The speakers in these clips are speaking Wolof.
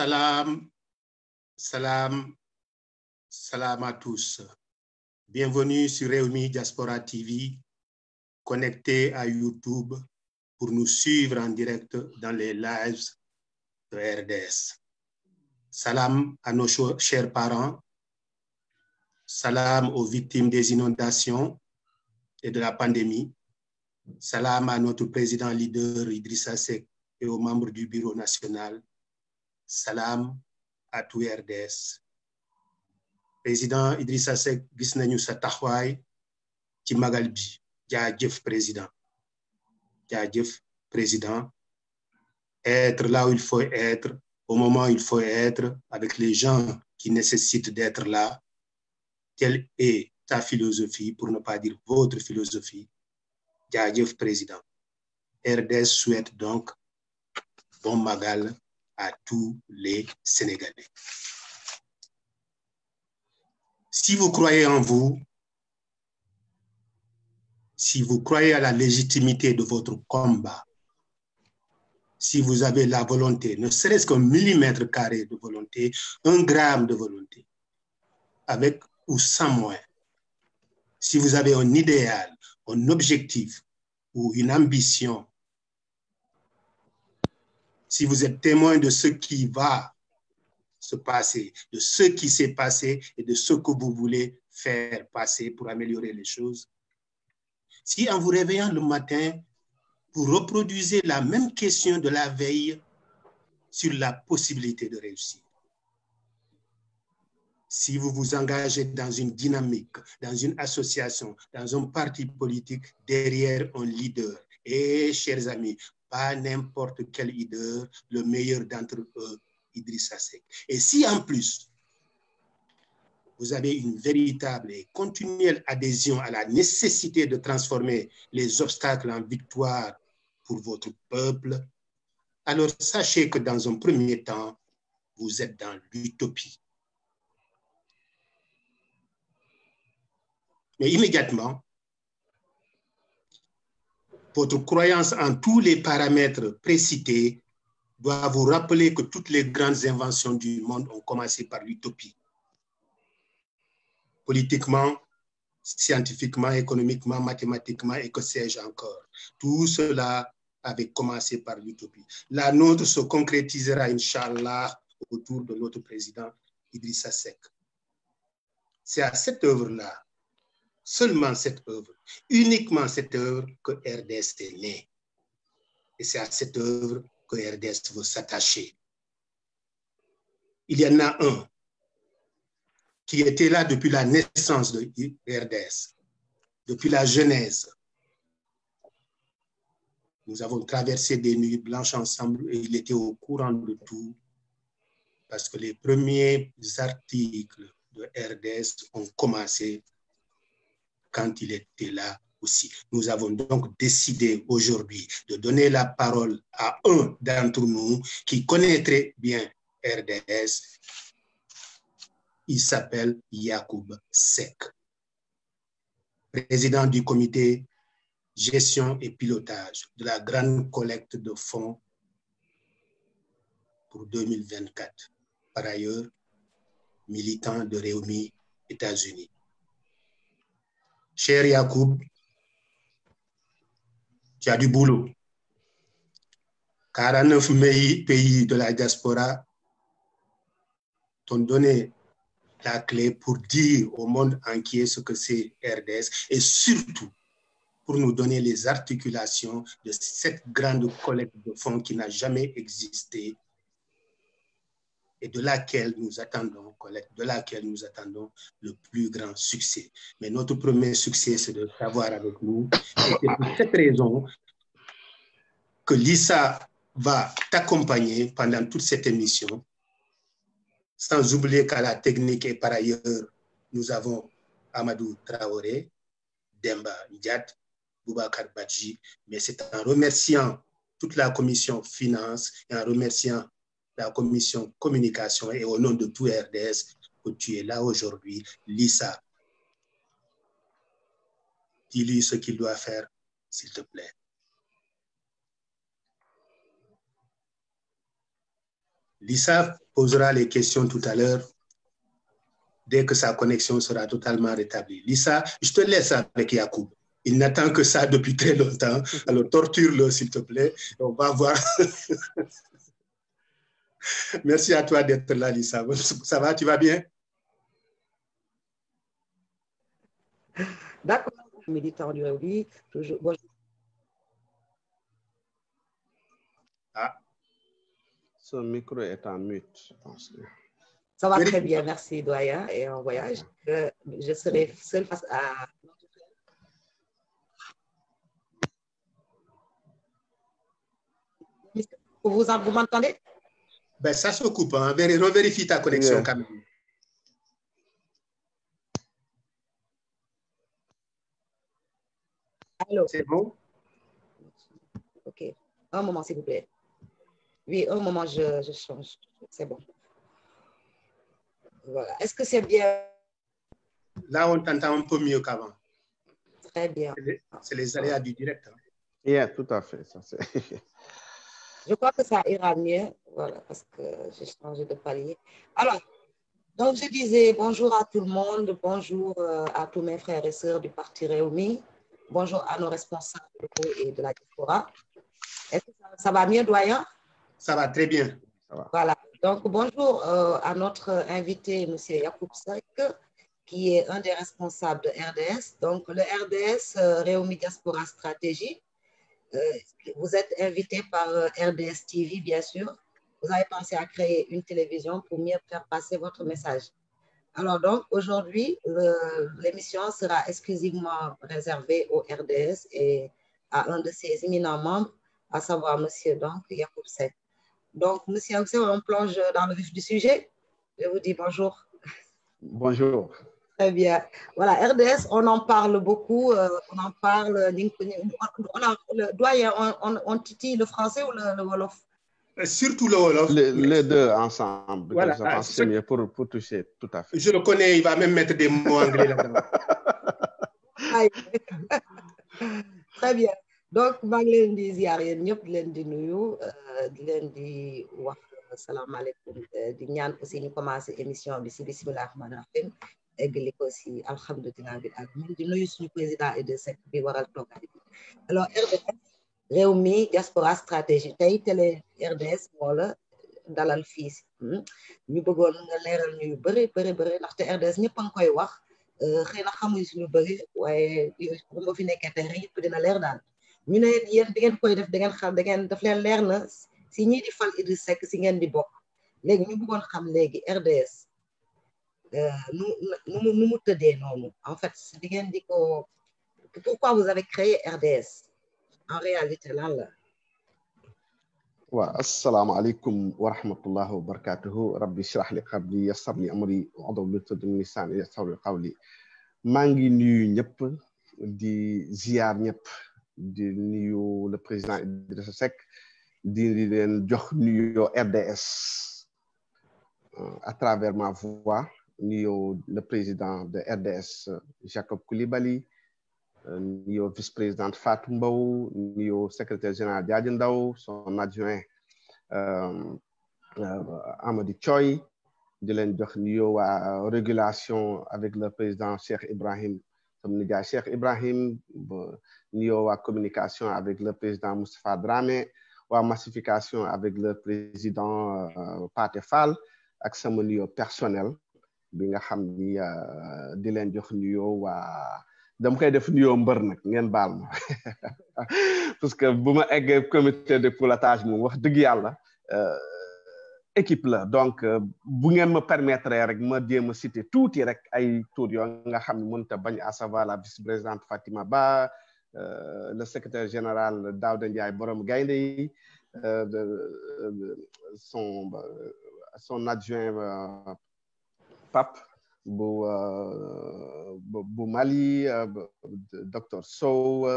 Salam, salam, salam à tous. Bienvenue sur Rewmi Diaspora TV, connecté à YouTube pour nous suivre en direct dans les lives de RDS. Salam à nos chers parents, salam aux victimes des inondations et de la pandémie, salam à notre président leader Idrissa Seck et aux membres du bureau national. Salam à tout RDS. Président Idrissa Seck, gis nañu sa taxawaay ci magal bi. Jaajëf président. Jaajëf président. Être là où il faut être, au moment où il faut être, avec les gens qui nécessitent d'être là. Telle est ta philosophie, pour ne pas dire votre philosophie. Jaajëf président. RDS souhaite donc bon magal à tous les Sénégalais. Si vous croyez en vous, si vous croyez à la légitimité de votre combat, si vous avez la volonté, ne serait-ce qu'un millimètre carré de volonté, 1 gramme de volonté, avec ou sans moyens, si vous avez un idéal, un objectif ou une ambition, si vous êtes témoin de ce qui va se passer, de ce qui s'est passé et de ce que vous voulez faire passer pour améliorer les choses, si en vous réveillant le matin, vous reproduisez la même question de la veille sur la possibilité de réussir, si vous vous engagez dans une dynamique, dans une association, dans un parti politique, derrière un leader, et chers amis, pas n'importe quel leader, le meilleur d'entre eux, Idrissa Seck. Et si en plus, vous avez une véritable et continuelle adhésion à la nécessité de transformer les obstacles en victoire pour votre peuple, alors sachez que dans un premier temps, vous êtes dans l'utopie. Mais immédiatement, votre croyance en tous les paramètres précités doit vous rappeler que toutes les grandes inventions du monde ont commencé par l'utopie. Politiquement, scientifiquement, économiquement, mathématiquement et que sais-je encore. Tout cela avait commencé par l'utopie. La nôtre se concrétisera, Inch'Allah, autour de notre président Idrissa Seck. C'est à cette œuvre-là, seulement cette œuvre, uniquement cette œuvre que RDS est né. Et c'est à cette œuvre que RDS veut s'attacher. Il y en a un qui était là depuis la naissance de RDS, depuis la genèse. Nous avons traversé des nuits blanches ensemble et il était au courant de tout parce que les premiers articles de RDS ont commencé quand il était là aussi. Nous avons donc décidé aujourd'hui de donner la parole à un d'entre nous qui connaîtrait bien RDS. Il s'appelle Yacoub Seck, président du comité gestion et pilotage de la grande collecte de fonds pour 2024. Par ailleurs, militant de Rewmi États-Unis. Cher Yacoub, tu as du boulot. 49 pays de la diaspora t'ont donné la clé pour dire au monde entier ce que c'est RDS et surtout pour nous donner les articulations de cette grande collecte de fonds qui n'a jamais existé et de laquelle nous attendons, le plus grand succès. Mais notre premier succès, c'est de t'avoir avec nous. Et c'est pour cette raison que Lisa va t'accompagner pendant toute cette émission. Sans oublier qu'à la technique et par ailleurs, nous avons Amadou Traoré, Demba Ndiat, Boubacar Badji, mais c'est en remerciant toute la commission finance et en remerciant la commission communication et au nom de tout RDS que tu es là aujourd'hui. Lisa, dis-lui ce qu'il doit faire, s'il te plaît. Lisa posera les questions tout à l'heure dès que sa connexion sera totalement rétablie. Lisa, je te laisse avec Yacoub. Il n'attend que ça depuis très longtemps. Alors, torture-le, s'il te plaît. On va voir. Merci à toi d'être là, Lisa. Ça va, tu vas bien? D'accord. Militant du Réumi, toujours. Bon. Ah. Son micro est en mute, je pense. Ça va très bien, merci, doyen. Et en voyage, je serai seule face à... Vous m'entendez? Ben, ça se coupe. Hein. Revérifie ta connexion quand même. Allô? C'est bon? OK. Un moment, s'il vous plaît. Oui, un moment, je change. C'est bon. Voilà. Est-ce que c'est bien? Là, on t'entend un peu mieux qu'avant. Très bien. C'est les aléas du direct. Hein. Oui, tout à fait. Ça, je crois que ça ira mieux. Voilà, parce que j'ai changé de palier. Alors, donc je disais bonjour à tout le monde, bonjour à tous mes frères et sœurs du Parti Réumi, bonjour à nos responsables et de la diaspora. Est-ce que ça va mieux, doyen? Ça va très bien. Ça va. Voilà. Donc, bonjour à notre invité, M. Yacoub Seck, qui est un des responsables de RDS. Donc, le RDS, Réumi Diaspora Stratégie, vous êtes invité par RDS TV, bien sûr. Vous avez pensé à créer une télévision pour mieux faire passer votre message. Alors, donc, aujourd'hui, l'émission sera exclusivement réservée au RDS et à un de ses éminents membres, à savoir M. Yacoub Seck. Donc, M. Yacoub Seck, on plonge dans le vif du sujet. Je vous dis bonjour. Bonjour. Très bien. Voilà, RDS, on en parle beaucoup. On en parle. Le doyen, on titille le français ou le Wolof? Surtout le Wolof. Les deux ensemble. Voilà. Je pense que c'est mieux pour toucher, tout à fait. Je le connais, il va même mettre des mots anglais là-dedans. Très bien. Donc, maa ngi leen di ziar yéen ñëpp di leen di nuyu di leen di wax salaamaaleykum di ñaan aussi ñu commencé émission bi si bisimilah rahmaani rahim eggali ko si alhamdulilah bi ak ñun di nuyu suñu président et de sec bi waral toogaay bi. Alors RDS Réumi Diaspora Stratégie tey télé RDS moo la dalal fii ñu bëggoon nga leeral ñu yu bëri ndaxte RDS ñëpp a ngi koy wax xëy na xamuñ suñu bëri waaye bu ma fi nekkee tey rek yëpp dina leer daal. ñu ne yéen di ngeen koy def da ngeen xam da ngeen daf leen leer na si ñii di fal Idriss Seck si ngeen di bokk léegi ñu bëggoon xam léegi RDS nu mu tëddee noonu en fait di ngeen di ko pourquoi vous avez créé RDS en réalité lan la. waaw asalaamaaleykum wa rahmatullahi wa barakatuhu rabbi shrah li qabli yassir li amri wahlul uqdatan min lisani yafqahu qawli maa ngi nuyu ñëpp di ziar ñëpp di nuyu le président Idrissa Seck di leen jox nuyu RDS à travers ma voix nuyu le président de RDS Jacob Coulibaly nuyu vice-présidente Fatou Mbow nuyu secrétaire général Diadji Ndaw son adjoint Amady Thioy di leen jox nuyu waa régulation avec le président Cheikh Ibrahim sama nijaay Cheikh Ibrahim nuyoo waa communication avec le président Moustapha Dramé waa massification avec le président Pathé Fall ak sama nuyoo personnel bi nga xam ni di leen jox nuyoo waa dama koy def nuyoo mbër nag ngeen baal ma parce que bu ma eggee comité de pilotage moom wax dëgg yàlla équipe la donc bu ngeen ma permettre rek ma jéem a citer tuuti rek ay tour yoo nga xam ne mënut a bañ à savoir la vice-présidente Fatima Ba le secrétaire général Daouda Ndiaye borom gaynde yi son adjoint Pape bu Mali docteur Sow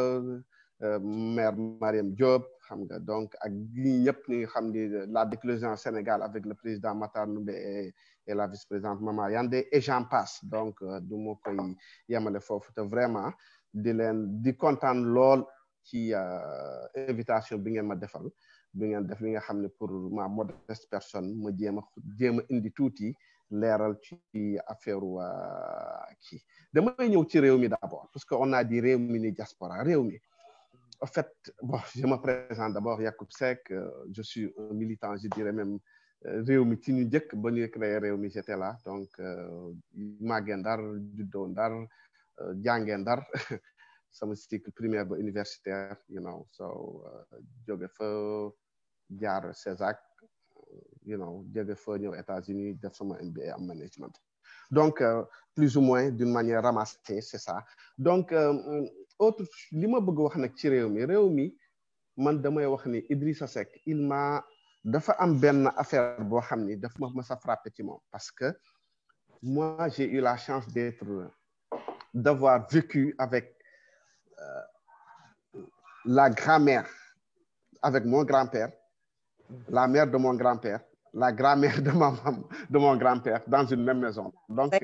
maire Mariam Diop xam nga donc ak ñi ñëpp ñi nga xam ni la déclosion Sénégal avec le président Matar Ndoumbe et la vice-présidente Mama Yandé et j'en passe donc du ma koy yemale foofu te vraiment di kontaan lool ci invitation bi ngeen ma defal bi ngeen def li nga xam ne pour ma modeste personne ma jéem a indi tuuti leeral ci affaire kii damay ñëw ci réew mi d'abord parce que on a dit réew mi ni diaspora réew mi en fait bon je me présente d'abord Yacoub Seck je suis un militant je dirais même réew mi ci ñu njëkk ba ñu créé réew mi j'étais là donc màggee Ndar juddoo Ndar jàngee Ndar sama cycle primaire ba universitaire you know so jóge fa jaar CESAC you know jóge fa ñëw États-Unis def sama MBA en management donc plus ou moins d'une manière ramassée c'est ça donc autre li ma bëgg wax nag ci réew mi man damay wax ni Idrissa Seck dafa am benn affaire boo xam ni daf ma mës a frappé ci moom parce que moi j'ai eu la chance d'avoir vécu avec la grand-mère avec mon grand-père la mère de mon grand-père la grand-mère de mon grand-père dans une même maison donc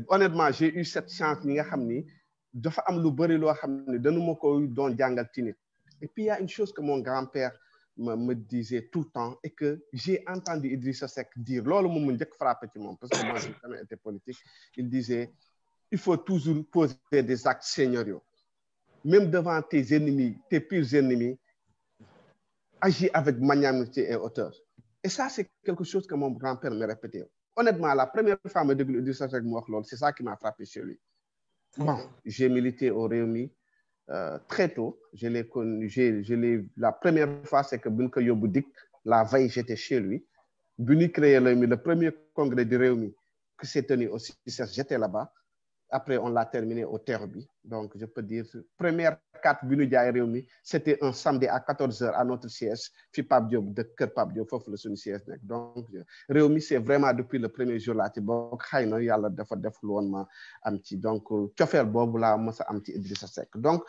honnêtement j'ai eu cette chance ñi nga xam ni dafa am lu bëri loo xam ne dañu ma ko doon jàngal ci nit et puis il y a une chose que mon grand-père me disait tout le temps et que j'ai entendu Idrissa Seck dire loolu moom mu njëkk frappé ci moom parce que moi j'ai jamais été politique il disait il faut toujours poser des actes seigneuriaux même devant tes ennemis tes pires ennemis agis avec magnanimité et hauteur et ça c'est quelque chose que mon grand-père me répétait honnêtement la première fois ma déglu Idrissa Seck mu wax loolu c'est ça qui m'a frappé chez lui. Bon, j'ai milité au Rewmi très tôt. Je l'ai connu, la première fois, c'est que Bunko Yoboudik, la veille, j'étais chez lui. Buni créé le premier congrès du Rewmi qui s'est tenu au CICES, j'étais là-bas. Après, on l'a terminé au Terbi. Donc, je peux dire, première 4 Buni Diaye Rewmi, c'était un samedi à 14h à notre siège, fi Pape Diop, de Kër Pape Diop, fofu le son siège. Donc, Rewmi, c'est vraiment depuis le premier jour là, donc, xayna yalla dafa def lu won ma am ci donc ciofel bobu la mësa am ci Idrissa Seck. Donc,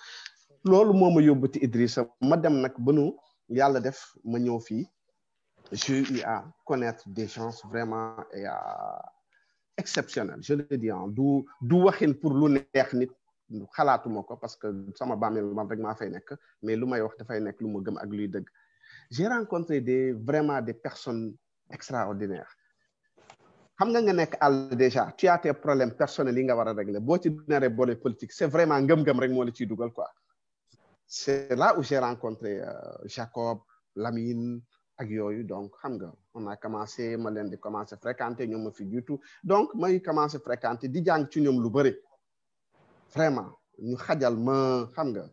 lolu moma yobbu ci Idrissa ma dem nak banu yalla def ma ñëw fi j'ai eu à connaître des gens vraiment exceptionnel je le dis du waxin pour lu neex nit xalaatuma ko parce que sama bàmmeel man rek maa fay nekk mais lu may wax dafay nekk lu ma gëm ak luy dëgg j'ai rencontré vraiment des personnes extraordinaires xam nga nekk àll déjà tu as tes problèmes personnels yi nga war a régler boo ci naree boole politique c'est vraiment ngëm-ngëm rek moo la ciy dugal quoi c'est là où j'ai rencontré Jacob Lamine ak yooyu donc xam nga on a commencé ma leen di commencé fréquenter ñoom ma fi jiitu donc may commencé fréquenter di jàng ci ñoom lu bëri vraiment ñu xajal ma xam nga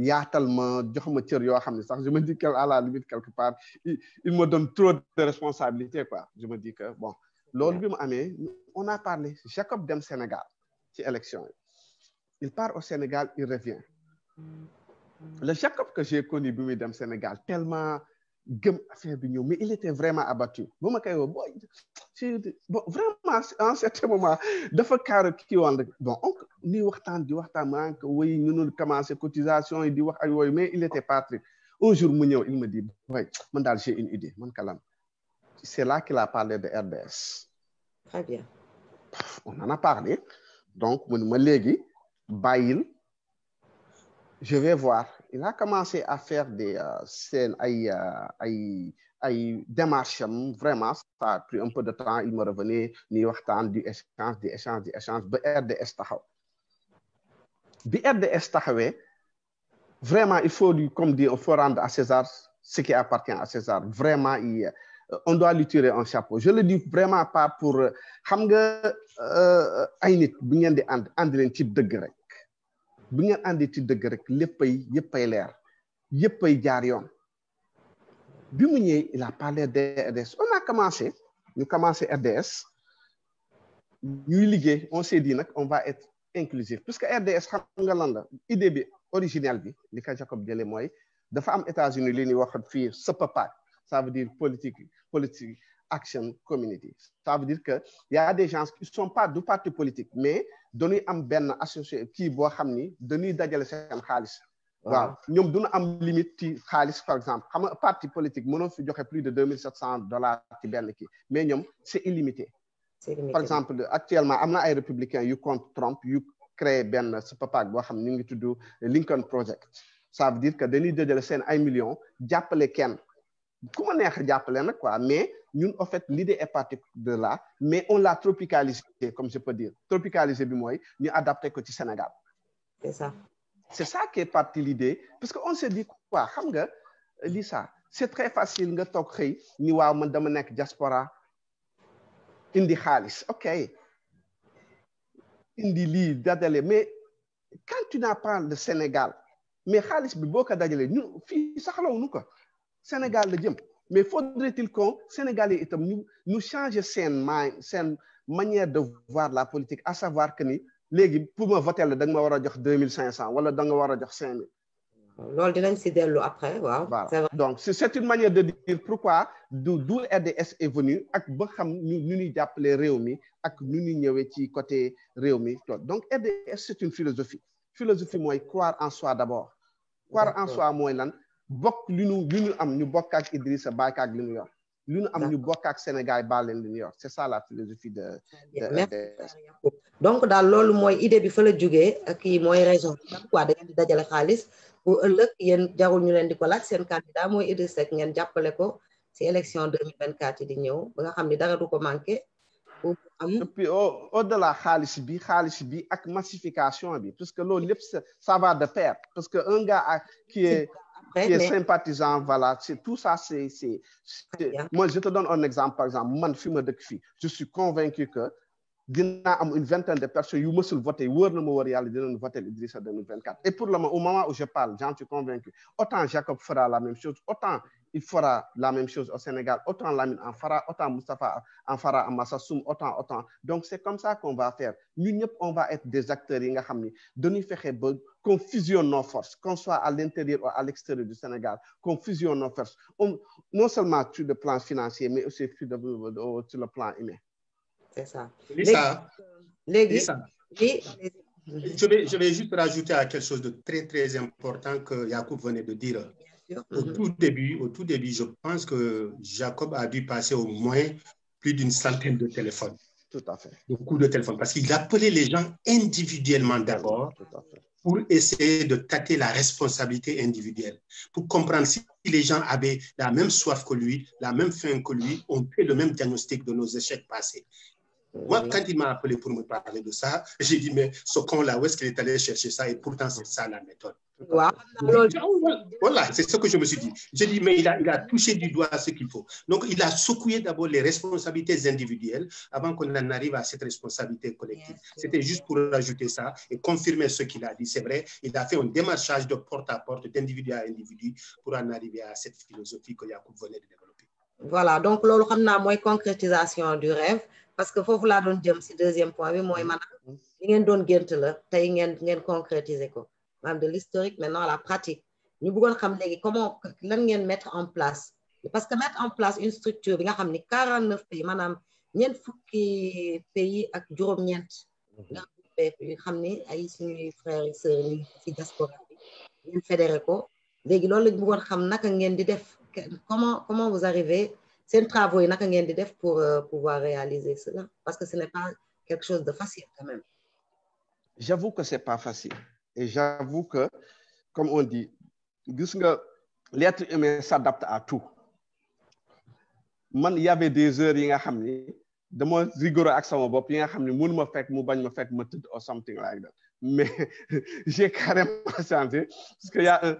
yaatal ma jox ma cër yoo xam ne sax je me dis que à la limite quelque part il me donne trop de responsabilités quoi je me dis que bon loolu bi mu amee on a parlé Jacob dem Sénégal ci élection yi il part au Sénégal il revient le Jacob que j'ai connu bi muy dem Sénégal tellement gëm affaire bi ñëw mais il était vraiment abattu bu ma koy woo bon vraiment en certain moment dafa kaar kii woon rek bon on ni waxtaan maa ngi woy ñu commencé cotisation yi di wax ak yooyu mais il était pas très un jour mu ñëw il me dit way man daal j'ai une idée man kalam c'est là qu'il a parlé de RDS très bien on en a parlé donc mu ne ma léegi bàyyil je vais voir il a commencé à faire des scènes ay démarches vraiment ça a pris un peu de temps il me revenait ni waxtaan du échange ba RDS taxaw bi RDS taxawee vraiment il faut comme dire il faut rendre à César ce qui appartient à César vraiment on doit lui tirer un chapeau je le dis vraiment pas pour xam nga ay nit bi ngeen di ànd leen ci dëgg rek bi ngeen àndi ci dëgg rek yëppay leer yëppay jaar yoon bi mu ñëwee il a parlé de RDS on a commencé RDS ñuy liggéey on s'est dit nag on va être inclusif puisque RDS xam nga lan la idée bi originelle bi li ko Jacob jëlee mooy dafa am États-Unis li ñuy wax fii SPAC ça veut dire politique action community ça veut dire que y a des gens qui sont pas du parti politique mais dañuy am benn associé kii boo xam ni dañuy dajale seen xaalis waaw ñoom duñu am limite ci xaalis par exemple xam nga parti politique mënoo fi joxe plus de $2,700 ci benn kii mais ñoom c'est illimité par exemple actuellement am na ay républicains yu contre Trump yu créé benn SPAC boo xam ñu ngi tudd Lincoln Project ça veut dire que dañuy dajale seen ay millions jàppale kenn ku ma neex jàppale nag quoi mais ñun en fait l'idée est partie de là mais on l'a tropicalisé comme je peux dire tropicalisé bi mooy ñu adapté ko ci Sénégal c'est ça qui est partie l'idée parce que on se dit quoi xam nga Lisa c'est très facile nga toog xëy ni waaw man dama nekk diaspora indi xaalis ok indi lii dajale mais quand tu n'as pas le Sénégal mais xaalis bi boo ko dajalee ñu fii saxlawuñu ko Sénégal la jëm mais faudrait-il qu'on Sénégalais itam ñu changer seen manière de voir la politique à savoir que ni léegi pour ma voter la da nga ma war a jox 2,500 wala da nga war a jox 5,000. loolu dinañ si dellu après waaw. Voilà donc c'est une manière de dire pourquoi d'où RDS est venu ak ba xam ñu ñuy jàppale réew mi ak ñu ñuy ñëwee ci côté réew mi donc RDS c'est une philosophie mooy croire en soi d'abord. croire en soi mooy lan. bokk li ñu am ñu bokk ak Idrissa bàyyi ak li ñu yor li ñu am ñu bokk ak Sénégal baal leen li ñu yor c'est ça la philosophie de RDS. donc daal loolu mooy idée bi fa la jógee ak kii mooy raison quoi da ngeen di dajale xaalis pour ëllëg yéen jarul ñu leen di ko laaj seen candidat mooy Idrissa Seck ngeen jàppale ko ci élection 2024 yi di ñëw ba nga xam ni dara du ko manqué pour am. et puis au-delà xaalis bi ak massification bi parce que loolu lépp ça va de pair parce que un gars qui est sympathisant voilà c'est tout ça c'est moi je te donne un exemple par exemple man fi ma dëkk fii je suis convaincu que dina am une vingtaine de personnes yu mësul voter wóor na ma wóor yàlla dinañ voter Idrissa 2024 et pour le moment au moment où je parle j'en suis convaincu autant Jacob fera la même chose autant il fera la même chose au Sénégal autant Lamine en fera autant Moustapha en fera à Massassoum autant donc c'est comme ça qu'on va faire ñun ñëpp on va être des acteurs yi nga xam ni dañuy fexe ba qu'on fusionne nos forces qu'on soit à l'intérieur ou à l'extérieur du Sénégal qu'on fusionne nos forces non seulement sur le plan financier mais aussi sur le plan humain. C'est ça. Lisa, oui. Je vais juste rajouter à quelque chose de très très important que Jacob venait de dire. Au tout début, je pense que Jacob a dû passer au moins plus d'une centaine de téléphones. Tout à fait. Beaucoup de téléphones. Parce qu'il appelait les gens individuellement d'abord pour essayer de tâter la responsabilité individuelle, pour comprendre si les gens avaient la même soif que lui, la même faim que lui, on fait le même diagnostic de nos échecs passés. Moi, quand il m'a appelé pour me parler de ça, j'ai dit, mais ce con-là, où est-ce qu'il est allé chercher ça? Et pourtant, c'est ça la méthode. Voilà, c'est ce que je me suis dit. J'ai dit, mais il a touché du doigt ce qu'il faut. Donc, il a secoué d'abord les responsabilités individuelles avant qu'on en arrive à cette responsabilité collective. C'était juste pour rajouter ça et confirmer ce qu'il a dit. C'est vrai, il a fait un démarchage de porte à porte, d'individu à individu pour en arriver à cette philosophie que Jacob venait de développer. Voilà, donc, lolo xamna moy concrétisation du rêve. Parce que foofu laa doon jëm si deuxième point bi mooy maanaam li ngeen doon gént la tey ngeen concrétiser ko maanaam de l'historique maintenant la pratique ñu bëggoon xam léegi comment lan ngeen mettre en place parce que mettre en place une structure bi nga xam ni 49 pays maanaam ñeent fukki pays ak juróom-ñeent nga xam ni ay suñuy frères et sœurs ñu ci diaspora bi ngeen fédéré ko léegi loolu lañ bëggoon xam naka ngeen di def comment vous arrivez seen travaux yi naka ngeen di def pour pouvoir réaliser cela parce que ce n'est pas quelque chose de facile quand même. J'avoue que c'est pas facile et j'avoue que comme on dit gis nga l'être humain s'adapte à tout man y avait des heures yi nga xam ni dama rigoureux ak sama bopp yi nga xam ni mënu ma fekk mu bañ ma fekk ma tëdd or something like that mais j'ai carrément changé parce qu'il y a un...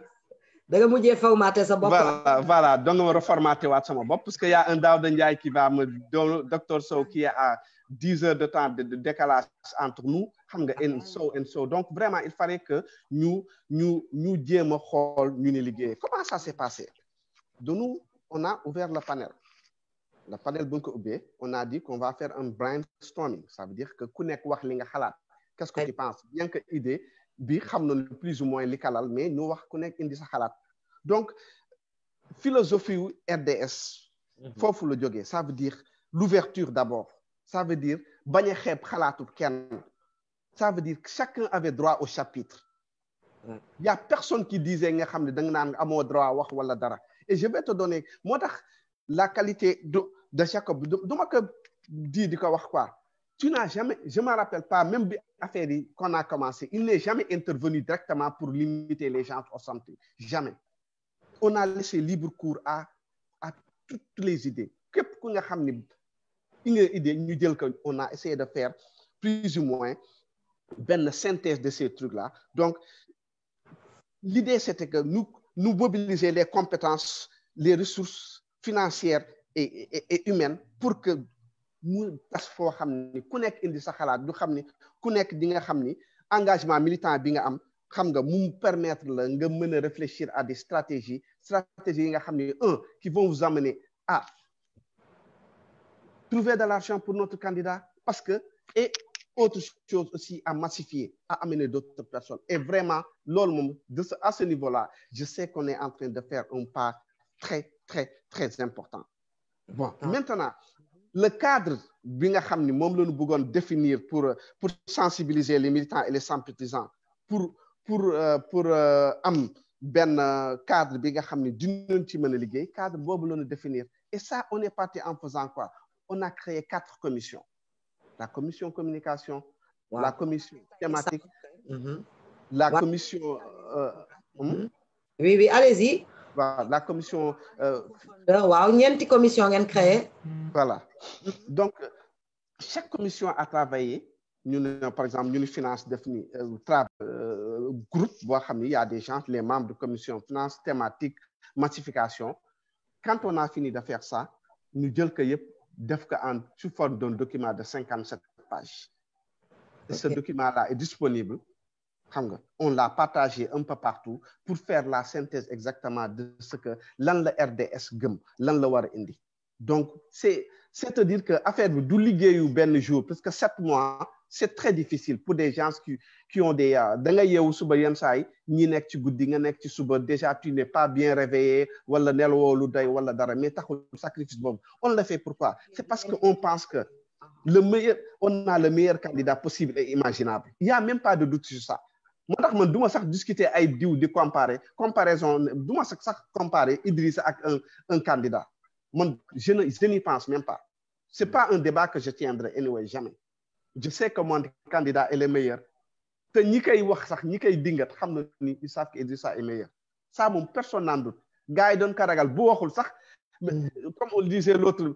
Voilà, donc on va reformater sama bopp parce qu'il y a un Daouda Ndiaye qui va me donner, Dr Sow qui est à 10 heures de temps de décalage entre nous, and so. Donc vraiment, il fallait que nous jéem a xool ñu ni liggéey. Comment ça s'est passé? De nous, on a ouvert le panel. Le panel bu ñu ko ubbee, on a dit qu'on va faire un brainstorming. Ça veut dire que ku nekk wax li nga xalaat. Qu'est-ce que tu penses? Bien que idée bi xam na plus ou moins li kalal, mais ñu wax ku nekk indi sa xalaat. Donc, philosophie RDS, foofu la jógee, ça veut dire l'ouverture d'abord. Ça veut dire bañ a xeeb xalaatu kenn. Ça veut dire que chacun avait droit au chapitre. Il y a personne qui disait nga xam ne da nga naan amoo droit wax wala dara. Et je vais te donner, moo tax la qualité de Jacob, du ma ko di ko wax quoi. Tu n'as jamais, je ne me rappelle pas, même affaire qu'on a commencé, il n'est jamais intervenu directement pour limiter les gens au santé. Jamais. On a laissé libre cours à toutes les idées. On a essayé de faire plus ou moins une synthèse de ces trucs-là. Donc, l'idée, c'était que nous mobiliser les compétences, les ressources financières et humaines pour que mu tas foo xam ni ku nekk indi sa xalaat du xam ni ku nekk di nga xam ni engagement militant bi nga am xam nga mu permettre la nga mën a réfléchir à des stratégies yi nga xam ni qui vont vous amener à trouver de l'argent pour notre candidat parce que et autre chose aussi à massifier à amener d'autres personnes et vraiment loolu moom à ce niveau-là je sais qu'on est en train de faire un pas très très très important. Bon, maintenant le cadre bi nga xam ni moom la ñu bëggoon définir pour sensibiliser les militants et les sympathisants pour am benn cadre bi nga xam ni dinañ ci mën a liggéey cadre boobu la ñu définir et ça on est parti en faisant quoi? On a créé 4 commissions. La commission communication, la commission thématique, la commission oui, allez-y. Voilà, la commission ñeenti commission ngeen créé. Voilà. Donc chaque commission a travaillé. Nous, par exemple, nous finance défini groupe, il y a des gens, les membres de commission finance thématique, massification. Quand on a fini de faire ça, nous disons que en sous forme d'un document de 57 pages. Et ce document-là est disponible. On l'a partagé un peu partout pour faire la synthèse exactement de ce que l'an le RDS gëm, l'an le war indi. Donc, c'est-à-dire que affaire du liguey ou ben jour, parce que 7 mois, c'est très difficile pour des gens qui ont des da nga yeewu suba yenn saay ñi nekk ci guddi nga nekk ci suba déjà tu n'es pas bien réveillé wala nelawoo lu doy wala dara mais taxul sacrifice boobu on le fait pourquoi? C'est parce que on pense que on a le meilleur candidat possible et imaginable. Il n'y a même pas de doute sur ça. Moi, je ne discuter avec Diou de comparaison, je ne comparer Idrissa avec un candidat. Moi, je n'y pense même pas. Ce n'est pas un débat que je tiendrai, anyway, jamais. Je sais que mon candidat est le meilleur. Ils savent qu'Idrissa est meilleur. Ça, personne n'en doute. Gars, comme on le disait l'autre,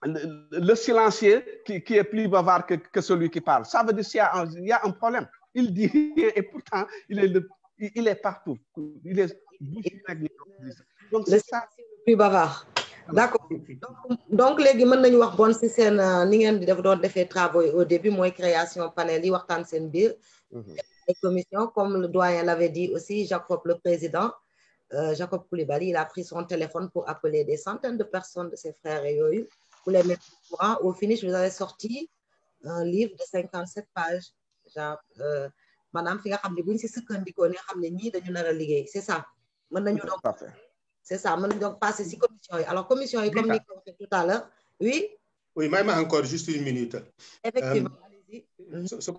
le silencieux qui est plus bavard que celui qui parle. Ça veut dire qu'il y a un problème. Il dit rien et pourtant il est partout. Il est donc c'est ça le plus bavard. D'accord. Donc léegi mën nañu wax bon ci seen ni ngeen di def doon defee travaux au début mooy création panel yi waxtaan seen biir. Les commissions comme le doyen l'avait dit aussi Jacob le président Jacob Coulibaly il a pris son téléphone pour appeler des centaines de personnes de ses frères et yooyu pour les mettre au courant. Au finish vous avez sorti un livre de 57 pages. Madame fi nga xam ne buñ ci sukkandikoo ne xam ne ñii dañu nar a liggéey c'est ça mën nañu donc c'est ça mën nañu donc passer ci commission yi alors commission yi comme ni ko waxee tout à l'heure oui même encore juste une minute effectivement allez-y ce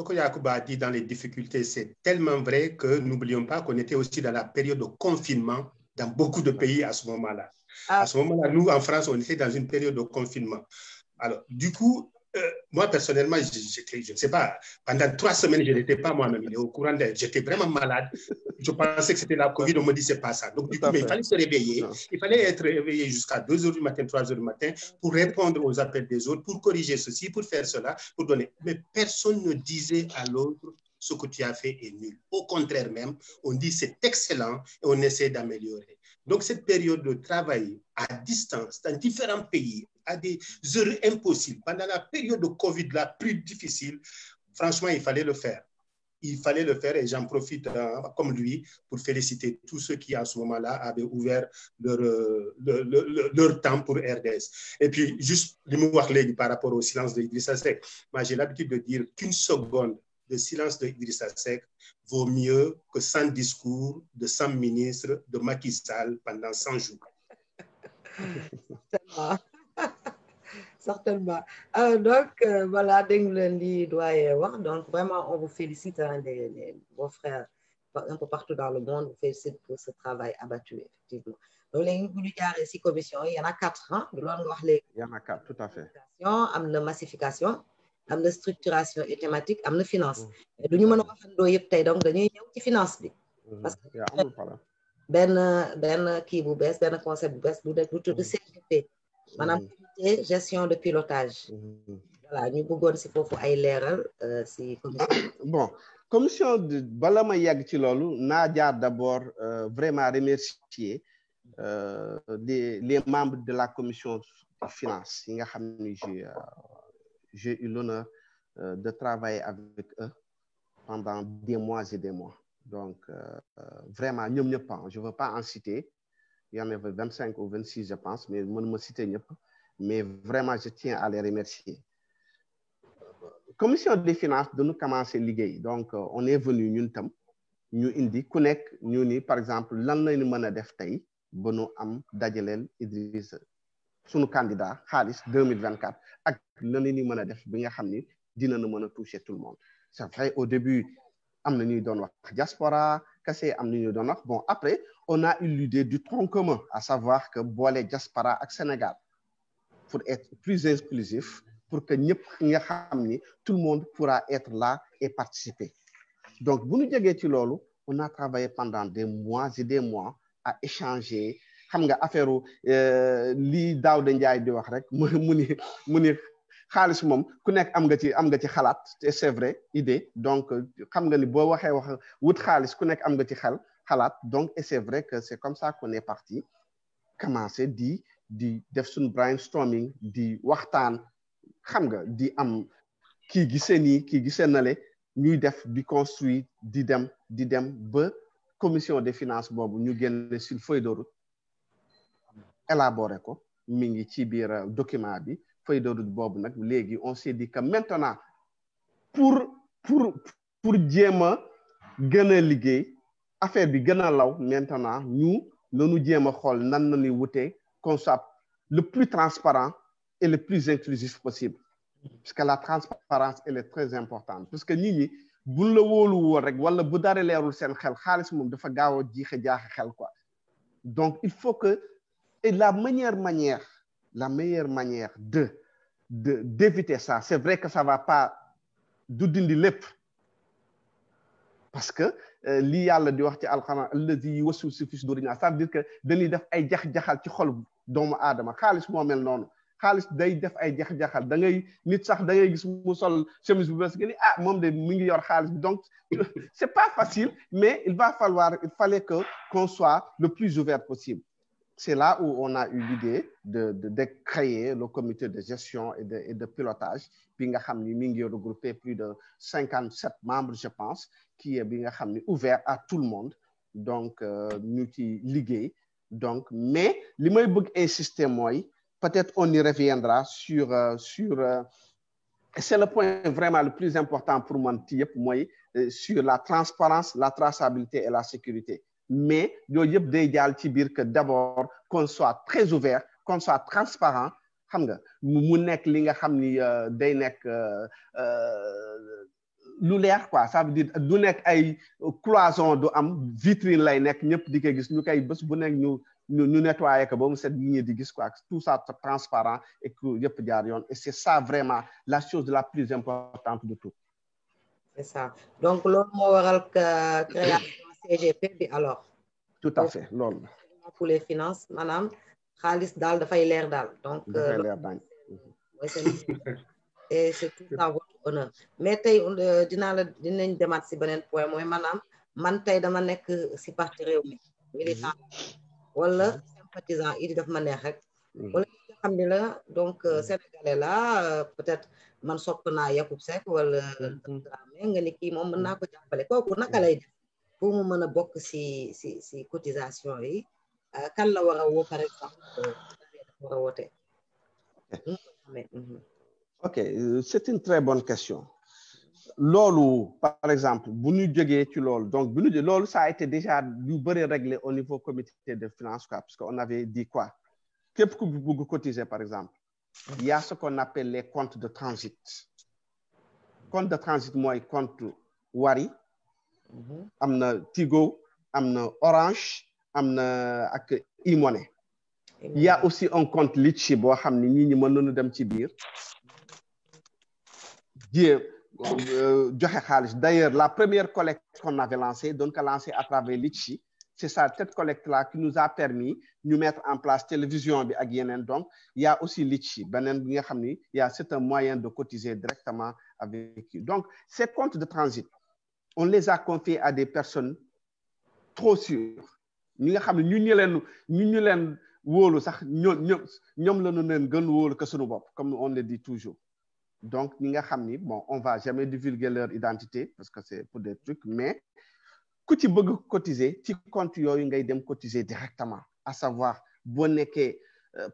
que Yacoub a dit dans les difficultés c'est tellement vrai que n'oublions pas qu'on était aussi dans la période de confinement dans beaucoup de pays à ce moment-là. À ce moment-là nous en France on était dans une période de confinement alors du coup Moi, personnellement, je ne sais pas, pendant 3 semaines, je n'étais pas moi-même. Il est au courant j'étais vraiment malade. Je pensais que c'était la Covid. On me dit, c'est pas ça. Donc, du coup, mais il fallait se réveiller. Il fallait être réveillé jusqu'à 2 heures du matin, 3 heures du matin pour répondre aux appels des autres, pour corriger ceci, pour faire cela, pour donner. Mais personne ne disait à l'autre, ce que tu as fait est nul. Au contraire même, on dit c'est excellent et on essaie d'améliorer. Donc, cette période de travail à distance dans différents pays, à des heures impossibles, pendant la période de Covid la plus difficile, franchement, il fallait le faire. Il fallait le faire et j'en profite comme lui pour féliciter tous ceux qui, à ce moment-là, avaient ouvert leur temps pour RDS. Et puis, juste, par rapport au silence de Idrissa Seck, moi, j'ai l'habitude de dire qu'une seconde de silence de Idrissa Seck vaut mieux que 100 discours de 100 ministres de Macky Sall pendant 100 jours. Certainement. Donc, voilà, donc vraiment, on vous félicite, hein, vos frères un peu partout dans le monde, vous félicite pour ce travail abattu, effectivement. Donc, les commissions, il y en a 4, hein? Il y en a 4, tout à fait. La massification, la structuration et thématique, la finance. Et nous avons fait donc dañuy ñëw ci finance bi. Parce que ben qui bu bees, ben concept bu bees bu tudd CGP. Madame gestion de pilotage. Voilà, ñu bëggoon si foofu ay leeral si commission. Bon, commission de bala ma yegg ci loolu naa jaar d'abord vraiment remercier les membres de la commission de finances yi nga xam ni j'ai eu l'honneur de travailler avec eux pendant des mois et des mois. Donc, vraiment, je ne veux pas en citer. Il y en avait 25 ou 26, je pense, mais je ne me citer pas. Mais vraiment, je tiens à les remercier. Commission des finances, de nous commencer à liguer. Donc, on est venu, nous indi, connect, nous, par exemple, l'an nous mën a def tay, ba nu am dajalel Idrissa sunu candidat Khalis 2024 ak lan ni mën a def bi nga xam ni dina na mën a toucher tout le monde. C'est vrai, au début, am na ñuy doon wax diaspora, kese am na ñuy doon wax. Bon, après, on a eu l'idée du tronc commun, à savoir que boole diaspora ak Sénégal pour être plus inclusif, pour que ñëpp nga xam ni tout le monde pourra être là et participer. Donc, bu ñu jógee ci loolu, on a travaillé pendant des mois et des mois à échanger. Xam nga affaire li Daouda Ndiaye di wax rek mu ni xaalis moom ku nekk am nga ci xalaat et c'est vrai idée. Donc xam nga ni boo waxee wax wut xaalis ku nekk am nga ci xalaat. Donc et c'est vrai que c'est comme ça qu'on est parti commencer di def suñu brainstorming di waxtaan xam nga di am kii gisee nii kii gisee nale ñuy def di construire di dem ba commission des finances boobu ñu génne sur feuille de route élaboré ko mi ngi ci biir document bi feuille de route boobu nag léegi on s'est dit que maintenant pour jéem a gën a liggéey affaire bi gën a law maintenant ñu nanu jéem a xool nan na ni wutee qu'on soit le plus transparent et le plus inclusif possible parce que la transparence elle est très importante parce que nit ñi buñ la wóolu woon rek wala bu dara leerul seen xel xaalis moom dafa gaaw a jaaxe xel quoi. Donc il faut que et la meilleure manière d'éviter ça, c'est vrai que ça va pas du dindi lépp parce que li yàlla di wax ci alxuraan allazi yuwaswisu fi suduuri naas, ça veut dire que dañuy def ay jax-jaxal ci xol doomu aadama. Xaalis moo mel noonu, xaalis day def ay jax-jaxal da ngay nit sax da ngay gis mu sol chemise bu bees nga ni moom de mi ngi yor xaalis bi. Donc c'est pas facile, mais il fallait qu'on soit le plus ouvert possible. C'est là où on a eu l'idée de créer le comité de gestion et de pilotage. Puis nga xam ni mi ngi regroupé plus de 57 membres, je pense, qui est bi nga xam ni ouvert à tout le monde. Donc ñu ci liggéey. Donc mais li may bëgg insister mooy peut-être on y reviendra sur c'est le point vraiment le plus important pour moi ci yëpp mooy sur la transparence, la traçabilité et la sécurité. Mais yooyu yëpp day jaal ci biir que d'abord qu'on soit très ouvert, qu'on soit transparent, xam nga mu nekk li nga xam ni day nekk lu leer quoi, ça veut dire du nekk ay cloison du am vitrine lay nekk ñëpp di ko gis ñu koy bés bu nekk ñu nettoyer ko ba mu set ñi di gis quoi, tout ça transparent et que yëpp jaar yoon, et c'est ça vraiment la chose la plus importante de tout. C'est ça, donc loolu moo waral création CGP bi alors. Tout à fait loolu. Pour les finances maanaam xaalis daal dafay leer daal donc. dafay leer daal. Et c'est tout à votre honneur mais tey dinañ demaat si beneen point mooy maanaam man tey dama nekk si parti Rewmi militant wala sympathisant yi di daf ma neex rek wala nga xam ne la donc sénégalais la peut-être man sopp naa Yakub Seck wala Dramé nga ni kii moom mën naa ko jàppale kooku naka lay def pour mu mën a bokk si cotisation yi kan la war a woo par exemple war a woote. Ok, c'est une très bonne question. Loolu, par exemple, bu ñu jógee ci loolu, donc bu ñu loolu ça a été déjà lu bëri réglé au niveau comité de finances quoi, parce qu'on avait dit quoi, képp ku bëgg cotiser par exemple, il y a ce qu'on appelle les comptes de transit. Compte de transit mooy compte Wari, am na Tigo, am na Orange, am na ak e-money. Il y a aussi un compte Litchi boo xam ne ñi mën nañu dem ci biir joxe xaalis. D'ailleurs, la première collecte qu'on avait lancée, donc lancée à travers Litchi, c'est ça, cette collecte-là qui nous a permis de mettre en place télévision bi ak yeneen. Donc, il y a aussi Litchi, c'est un moyen de cotiser directement avec eux. Donc, ces comptes de transit, on les a confiés à des personnes trop sûres. Ñi nga xam ne ñu leen wóolu sax ñoom la ñu leen gën wóolu que suñu bopp, comme on le dit toujours. Donc, bon, on ne va jamais divulguer leur identité parce que c'est pour des trucs, mais quand tu veux cotiser, tu comptes cotiser directement. À savoir,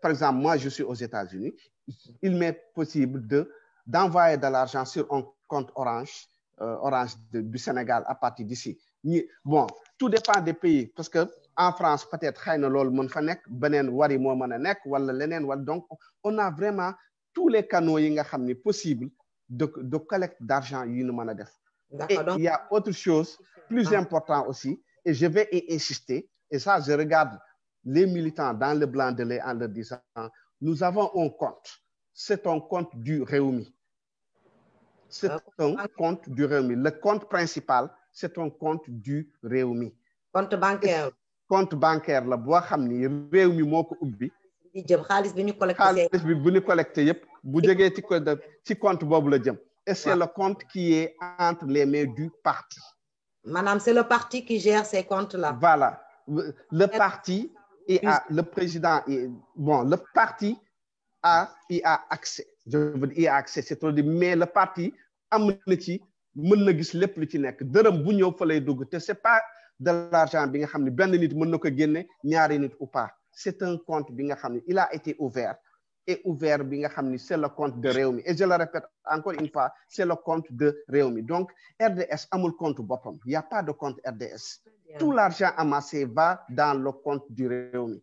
par exemple, moi je suis aux États-Unis, il m'est possible d'envoyer de l'argent sur un compte Orange du Sénégal à partir d'ici. Bon, tout dépend des pays, parce que en France, peut-être, donc on a vraiment tous les canaux possibles de collecte d'argent. Et il y a autre chose plus important aussi, et je vais y insister, et ça je regarde les militants dans le blanc de lait en leur disant, nous avons un compte, c'est un compte du Rewmi. C'est un compte du Rewmi. Le compte principal, c'est un compte du Rewmi. Compte bancaire. Compte bancaire, la boo xam ni Rewmi moo ko ubbi. di jëm xaalis bi ñu collecté yëpp bu jógee ci compte boobu la jëm. Et c'est le compte qui est entre les mains du parti. Madame, c'est le parti qui gère ces comptes-là. Voilà. Le parti et le président bon, le parti y a accès. Je veux dire, il a accès, c'est-à-dire, mais le parti am na ci mën na gis lépp lu ci nekk dërëm bu ñëw fa lay dugg te c'est pas de l'argent bi nga xam ne benn nit mën na ko génne ñaari nit ou pas. C'est un compte bi nga xam ne il a été ouvert et ouvert bi nga xam ne c'est le compte de Rewmi. Et je le répète encore une fois, c'est le compte de Rewmi. Donc RDS amul compte boppam, il n'y a pas de compte RDS. Tout l'argent amassé va dans le compte du Rewmi.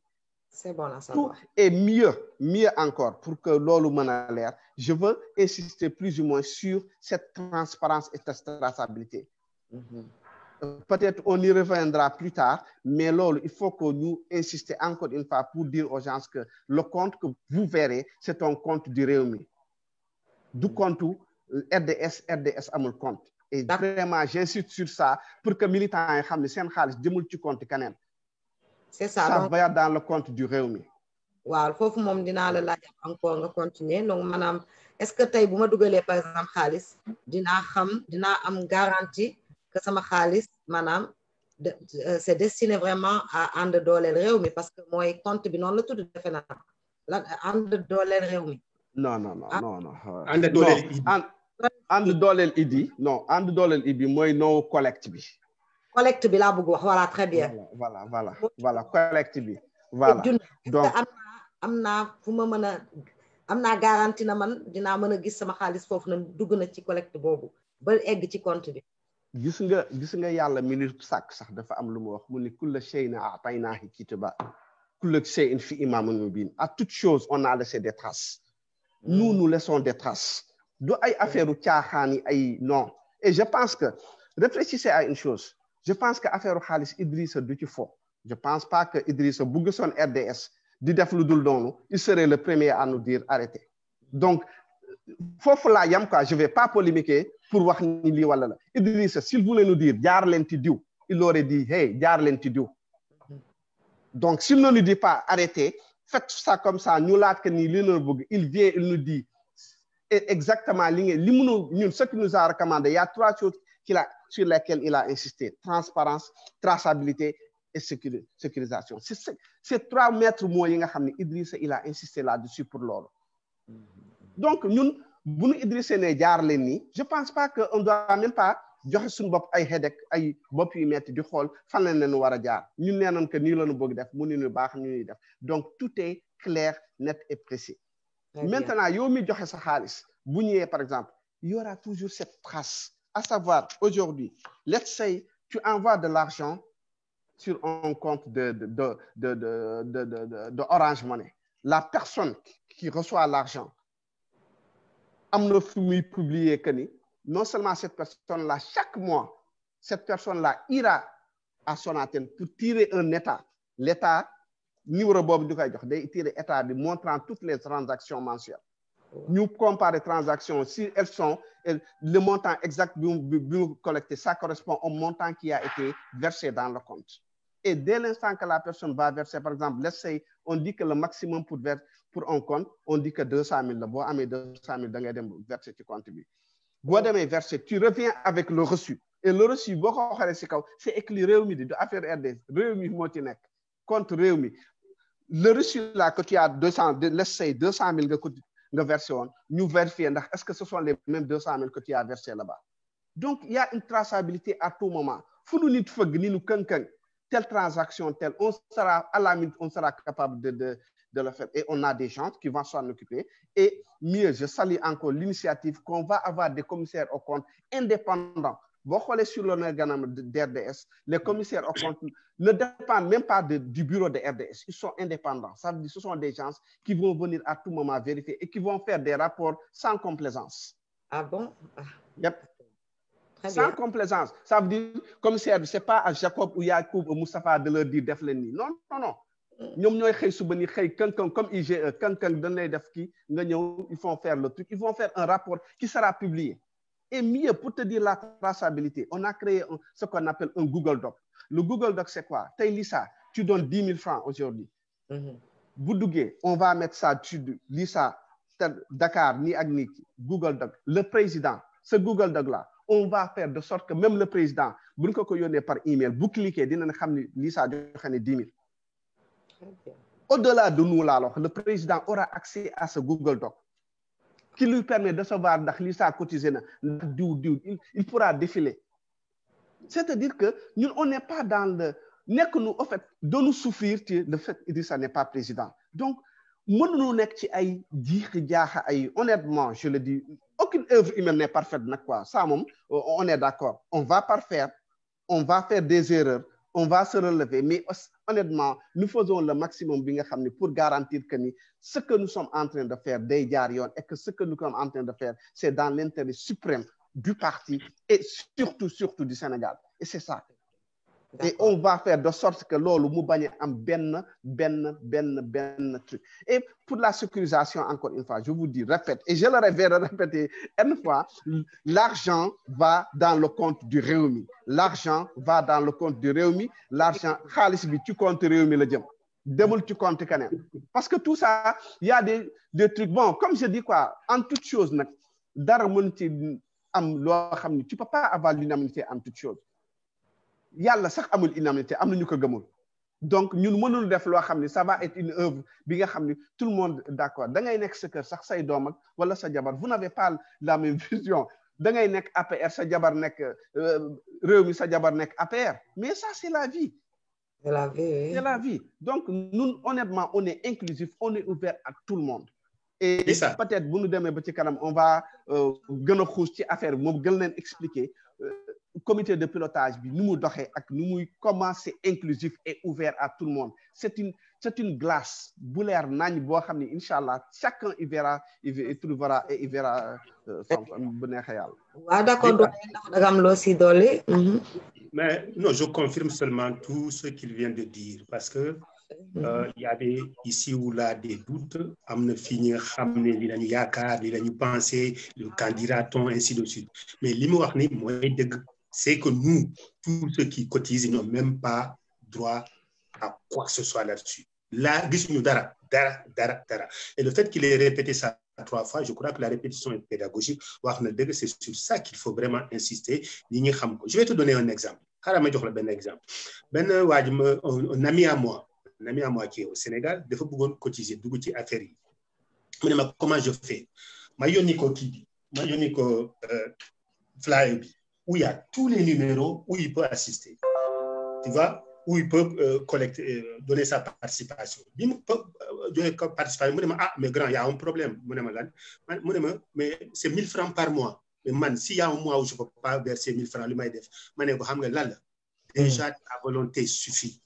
C'est bon à savoir. Et mieux encore, pour que l'olu mën a leer, je veux insister plus ou moins sur cette transparence et cette traçabilité. Peut-être on y reviendra plus tard, mais l'olu, il faut que nous insistions encore une fois pour dire aux gens que le compte que vous verrez, c'est un compte du Rewmi. Du compte RDS amul compte. Et vraiment, j'insiste sur ça pour que les militants aient un xaalis jëmul ci compte kanam. C'est ça. Ça va dans le compte du Rewmi. Waaw, foofu moom dinaa la laaj encore nga continuer. Donc, madame, est-ce que tey bu ma dugalee par exemple xaalis dinaa am garantie que sama xaalis maanaam c'est destiné vraiment à ànd dooleel Rewmi parce que mooy compte bi noonu la tudd defe naa la ànd dooleel Rewmi. Non. ànd dooleel Idi non ànd dooleel Idi mooy no collecte bi. Collecte bi laa bëgg wax voilà très bien. Voilà collecte bi voilà. Donc am naa fu ma mën a am naa garantie na man dinaa mën a gis sama xaalis foofu na dugg na ci collecte boobu ba egg ci compte bi. gis nga yàlla minute sàkk sax dafa am lu mu wax mu ni kulla shay'in a'taynaahu kitaba kulla shay'in fi imaamin mubiin. À toute chose on a laissé des traces. Nous laissons des traces. Du ay affaire u caaxaan yi ay non. Et je pense que, réfléchissez à une chose, je pense que affaire Khalis Idrissa du ci fo. Je ne pense pas que Idrissa bugg son RDS di def lu dul noonu, il serait le premier à nous dire arrêtez. Donc, foofu laa yam quoi, je ne vais pas polémiquer pour wax ni lii wala la. Idrissa, s'il voulait nous dire jaar leen ci diw, il aurait dit hey, jaar leen ci diw. Donc, s'il ne nous dit pas arrêtez, faites ça comme ça, nous laat que ni li na bëgg, il vient, il nous dit exactement ce qu'il nous a recommandé. Il y a 3 choses sur lesquelles il a insisté: transparence, traçabilité et sécurisation. C'est 3 maîtres mots Idrissa il a insisté là-dessus pour l'ordre. Donc nous, bu ñu Idrissa ne jaar leen nii, je pense pas que on doit même pas joxe suñu bopp ay headache ay bopp yu metti di xool fan lañ leen war a jaar. Ñun nee nañ que nii la ñu bëgg def mu ñu baax ñu ñuy def. Donc tout est clair, net et précis. Maintenant, yow mi joxe sa xaalis bu ñëwee par exemple, il y aura toujours cette trace, à savoir aujourd'hui, let's say tu envoies de l'argent sur un compte de Orange Money. La personne qui reçoit l'argent, am na fu muy publier que ni non seulement cette personne-là, chaque mois, cette personne-là ira à Sonatel pour tirer un état. L'état, numéro bobu du koy jox day tirer état bi montrant toutes les transactions mensuelles. Nous comparons les transactions, si elles sont, le montant exact collecté, ça correspond au montant qui a été versé dans le compte. Et dès l'instant que la personne va verser, par exemple, let's say, on dit que le maximum pour un compte, on dit que 200 000, bon, 200 000, verser tu compte. Bon, verser, tu reviens avec le reçu. Et le reçu, c'est écrit Réumi, de affaire RD, Réumi Motinek, compte Réumi. Le reçu là, que tu as 200, let's say 200 000 de version, nous vérifions est-ce que ce sont les mêmes 200 000 que tu as versé là-bas. Donc, il y a une traçabilité à tout moment. Faut nous dire telle transaction, telle, on sera à la minute, on sera capable de le faire. Et on a des gens qui vont s'en occuper. Et mieux, je salue encore l'initiative qu'on va avoir des commissaires au compte indépendants. Sur l'organigramme d'RDS, les commissaires au compte ne dépendent même pas du bureau de RDS. Ils sont indépendants. Ça veut dire que ce sont des gens qui vont venir à tout moment vérifier et qui vont faire des rapports sans complaisance. Ah bon? Yep. Sans complaisance. Ça veut dire, commissaire, ce n'est pas à Jacob ou Yacoub ou Moustapha de leur dire d'Efleni. Non, non, non. Comme IGE, ils vont faire le truc. Ils vont faire un rapport qui sera publié. Et mieux, pour te dire la traçabilité, on a créé ce qu'on appelle un Google Doc. Le Google Doc, c'est quoi? Lisa, tu donnes 10 000 francs aujourd'hui. Boudougué, on va mettre ça, Lisa, Dakar, ni Agni, Google Doc. Le président, ce Google Doc-là, on va faire de sorte que même le président, vous le par email, vous cliquez, Lisa, 10 000. Au-delà de nous, là, alors, le président aura accès à ce Google Doc qui lui permet de savoir Lisa cotisé, il pourra défiler. C'est-à-dire que nous, on n'est pas dans le... N'est que nous, en fait, de nous souffrir le fait qu'Idrissa n'est pas président. Donc, honnêtement, je le dis, aucune œuvre humaine n'est parfaite. Ça, on est d'accord. On va parfaire, on va faire des erreurs, on va se relever. Mais honnêtement, nous faisons le maximum pour garantir que ce que nous sommes en train de faire, et que ce que nous sommes en train de faire, c'est dans l'intérêt suprême du parti et surtout du Sénégal. Et c'est ça. Et on va faire de sorte que l'on truc. Et pour la sécurisation, encore une fois, je vous dis, répète, et je le répéter une fois, l'argent va dans le compte du Réumi. L'argent va dans le compte du Réumi. L'argent, tu comptes Réumi le diam. Demol tu comptes quand même. Parce que tout ça, il y a des trucs. Bon, comme je dis quoi, en toute chose, tu ne peux pas avoir l'unanimité en toute chose. Yalla sax amul unanimité amna ñu ko gëmul donc ñun mënul def lo xamni ça va être une œuvre bi nga xamni tout le monde d'accord da ngay nek sa kër sax say doom ak wala sa jabar vous n'avez pas la même vision da ngay nek APR sa jabar nek réew mi sa jabar nek APR mais ça c'est la vie. C'est la vie, oui. C'est la vie. Donc nous honnêtement on est inclusif, on est ouvert à tout le monde. Et peut-être bu ñu démé ba ci kanam on va gëna xuus ci affaire mo gën leen expliquer comité de pilotage bi nu mu doxee ak nu muy comment c'est inclusif et ouvert à tout le monde c'est une glace bu leer nañ boo xam ne incha allah chacun y verra il trouvera et il verra bu neexee yàlla. waaw d'accord donc da nga am loo si dolli. Mais non, je confirme seulement tout ce qu'il vient de dire parce que il y avait ici ou là des doutes, am na fi ñi nga xam ne li lañu yaakaar li lañu pensé le candidat-on ainsi de suite mais li mu wax ni mooy dëgg c'est que nous tous ceux qui cotisent ils n'ont même pas droit à quoi que ce soit là-dessus là gisuñu dara et le fait qu'il ait répété ça 3 fois je crois que la répétition est pédagogique wax na dëgg c'est sur ça qu'il faut vraiment insister ñi ñi xam ko je vais te donner un exemple xaaral ma jox la benn exemple benn waa ji un ami à moi qui est au Sénégal dafa bëggoon cotiser dugg ci affaire yi mu ne ma comment je fais ma yónni ko kii bi ma yónni ko flyer bi où il y a tous les numéros où il peut assister tu vois où il peut donner sa participation bi mu donner participation mu ne ma mais grand il y a un problème mu ne ma lan mu ne ma mais c'est 1000 francs par mois mais man s'il y a un mois où je peux pas verser 1000 francs li may def ma ne ko xam nga lan la déjà ta volonté suffit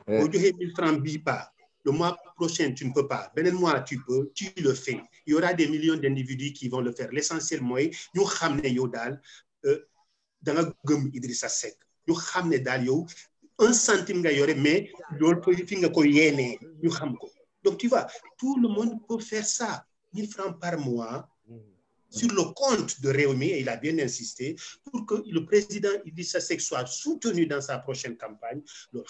boo joxee 1000 francs bii pas le mois prochain tu ne peux pas beneen mois tu peux tu le fais il y aura des millions d'individus qui vont le faire l'essentiel mooy ñu xam ne yow daal da nga gëm Idrissa Seck ñu xam ne daal yow 1 centime nga yore mais loolu fi nga ko yéenee ñu xam ko donc tu vois tout le monde peut faire ça 1000 francs par mois sur le compte de Rewmi et il a bien insisté pour que le président Idrissa Seck soit soutenu dans sa prochaine campagne. Donc,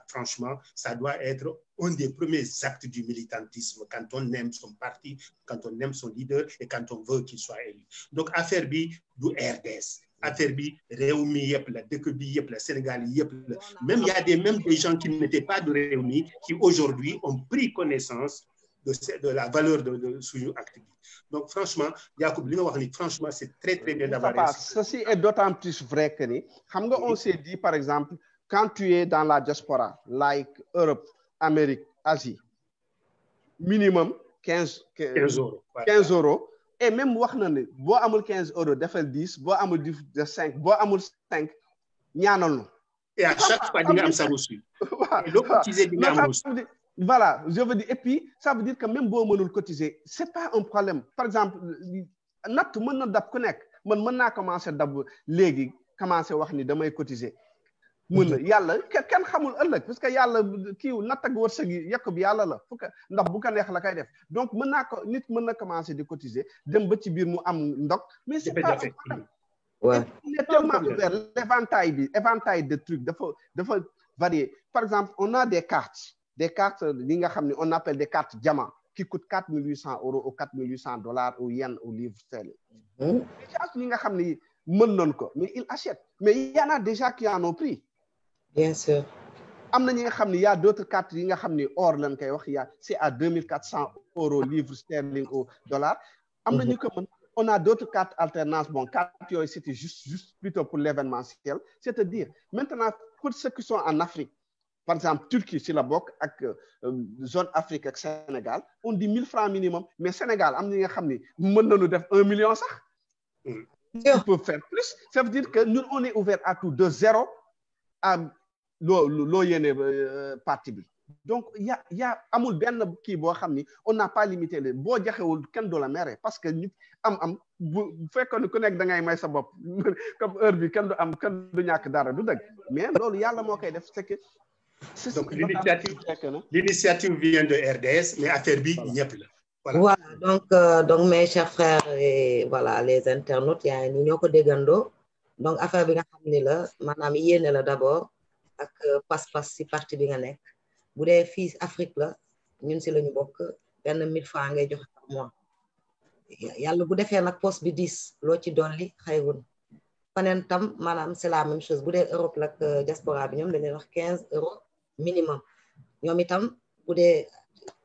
franchement, ça doit être un des premiers actes du militantisme quand on aime son parti, quand on aime son leader et quand on veut qu'il soit élu. Donc, affaire bi du RDS. Affaire bi Rewmi yep la dëkk bi yep la Sénégal yep la même il y a même des gens qui n'étaient pas de Rewmi qui aujourd'hui ont pris connaissance de la valeur de suñu acte bi. Donc franchement Yacoub li nga wax ni franchement c'est très très bien d'avoir ceci est d'autant plus vrai que ni xam nga on s'est dit par exemple quand tu es dans la diaspora like Europe Amérique Asie minimum 15 euros et même wax na ne boo amul 15 euros defal 10 boo amul de 5 boo amul 5 ñaanal nu et à chaque fois di nga am sa reçu loo cotiser di nga am reçu. Voilà, je veux dire, et puis ça veut dire que même si on ne cotiser, ce n'est pas un problème. Par exemple, natt mën na dab ku nekk man mën naa commencer dab léegi commencer wax ni damay cotiser. mën na yàlla kenn xamul ëllëg parce que yàlla kiiw natt ak wërsëg yi yekk bi yàlla la fukk ndax bu ko neex la koy def donc mën naa ko nit mën na commencer di cotiser dem ba ci biir mu am ndok mais c'est pas un problème. Ouais. Il est tellement ouvert l'éventail de trucs dafa varier. Par exemple, on a des cartes on appelle des cartes diamants qui coûtent 4800 € ou 4800 $ ou yens ou livres sterling. Mais ils achètent. Mais il y en a déjà qui en ont pris. Bien sûr. Il y a d'autres cartes or c'est à 2400 € livres sterling ou dollars. On a d'autres cartes alternances. Bon, cartes c'était juste plutôt pour l'événementiel. C'est-à-dire, maintenant, pour ceux qui sont en Afrique, par exemple, Turquie, c'est la BOC, avec zone Afrique et Sénégal, on dit 1000 francs minimum. Mais Sénégal, on dit 1 million. On peut faire plus. Ça veut dire que nous, on est ouvert à tout, de 0 à partie. Donc, il y a amul ben qui on n'a pas limité les bo jaxewul ken do la mère parce que nit bu fekkone ku nek da ngay may sa bop comme heure bi ken du ñak dara du deug mais lolu yalla mo koy def c'est que donc l'initiative vient de RDS mais affaire bi ñep la voilà donc mes chers frères et voilà les internautes ya ni ñoko dégando donc affaire bi nga xamni la manam yéné la d'abord ak pass ci parti bi nga nek bu dee fii Afrique la ñun si lañu bokk benn 1000 francs ngay joxe par mois yàlla bu defee nag poste bi 10 loo ci dolli xayrun faneen tam maanaam c'est la même chose bu dee Europe la ak diaspora bi ñoom dañuy wax 15 € minimum ñoom itam bu dee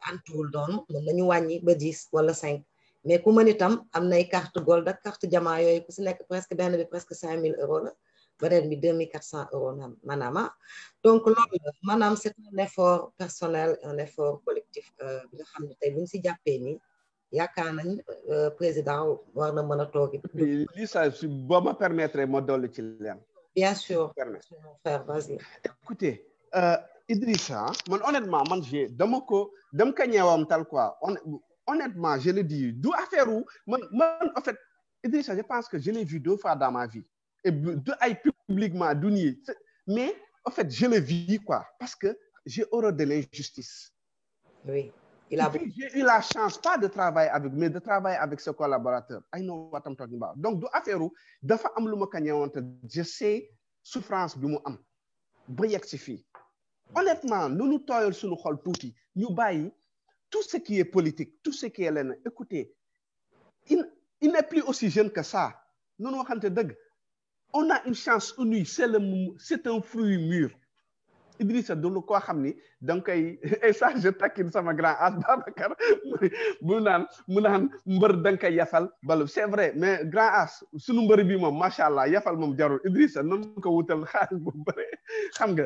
antuwul doonu mën nañu wàññi ba 10 wala 5 mais ku mën itam am nay carte gold ak carte diamant yooyu ku si nekk presque benn bi presque 5000 € la beneen bi 2400 € maanaam donc loolu maanaam c'est un effort personnel un effort collectif bi nga xam ne tey bu ñu si jàppee ni yaakaar nañ président war na mën a toog. lii ça boo ma permettre ma dolli ci leen. Bien sûr, mon frère, vas-y. Écoutez, Idrissa, honnêtement, dama ko ñeewam tal quoi. Honnêtement, je le dis, d'où affaire où, en fait, Idrissa, je pense que je l'ai vu 2 fois dans ma vie. Et publiquement, mais en fait, je le vis quoi, parce que j'ai horreur de l'injustice. Oui. J'ai eu la chance, pas de travailler avec, mais de travailler avec ce collaborateur. I know what I'm talking about. Donc, du affaire où, dafa am lu ma ka ñewante, je sais souffrance bi mu am ba yegg si fii. Honnêtement, nous toyal suñu xol tuuti, ñu bàyyi tout ce qui est politique, tout ce qui est lenn. Écoutez, il n'est plus aussi jeune que ça. Nous waxante dëgg. On a une chance unique, c'est un fruit mûr. Idrissa du lu koo xam ni da nga koy et ça je taquine sama grand as Babacar mu naan mbër da nga koy yafal balu c'est vrai mais grand as sunu mbër bi moom macha allah yafal moom jarul Idrissa noonu ko wutal xaalis bu bëre xam nga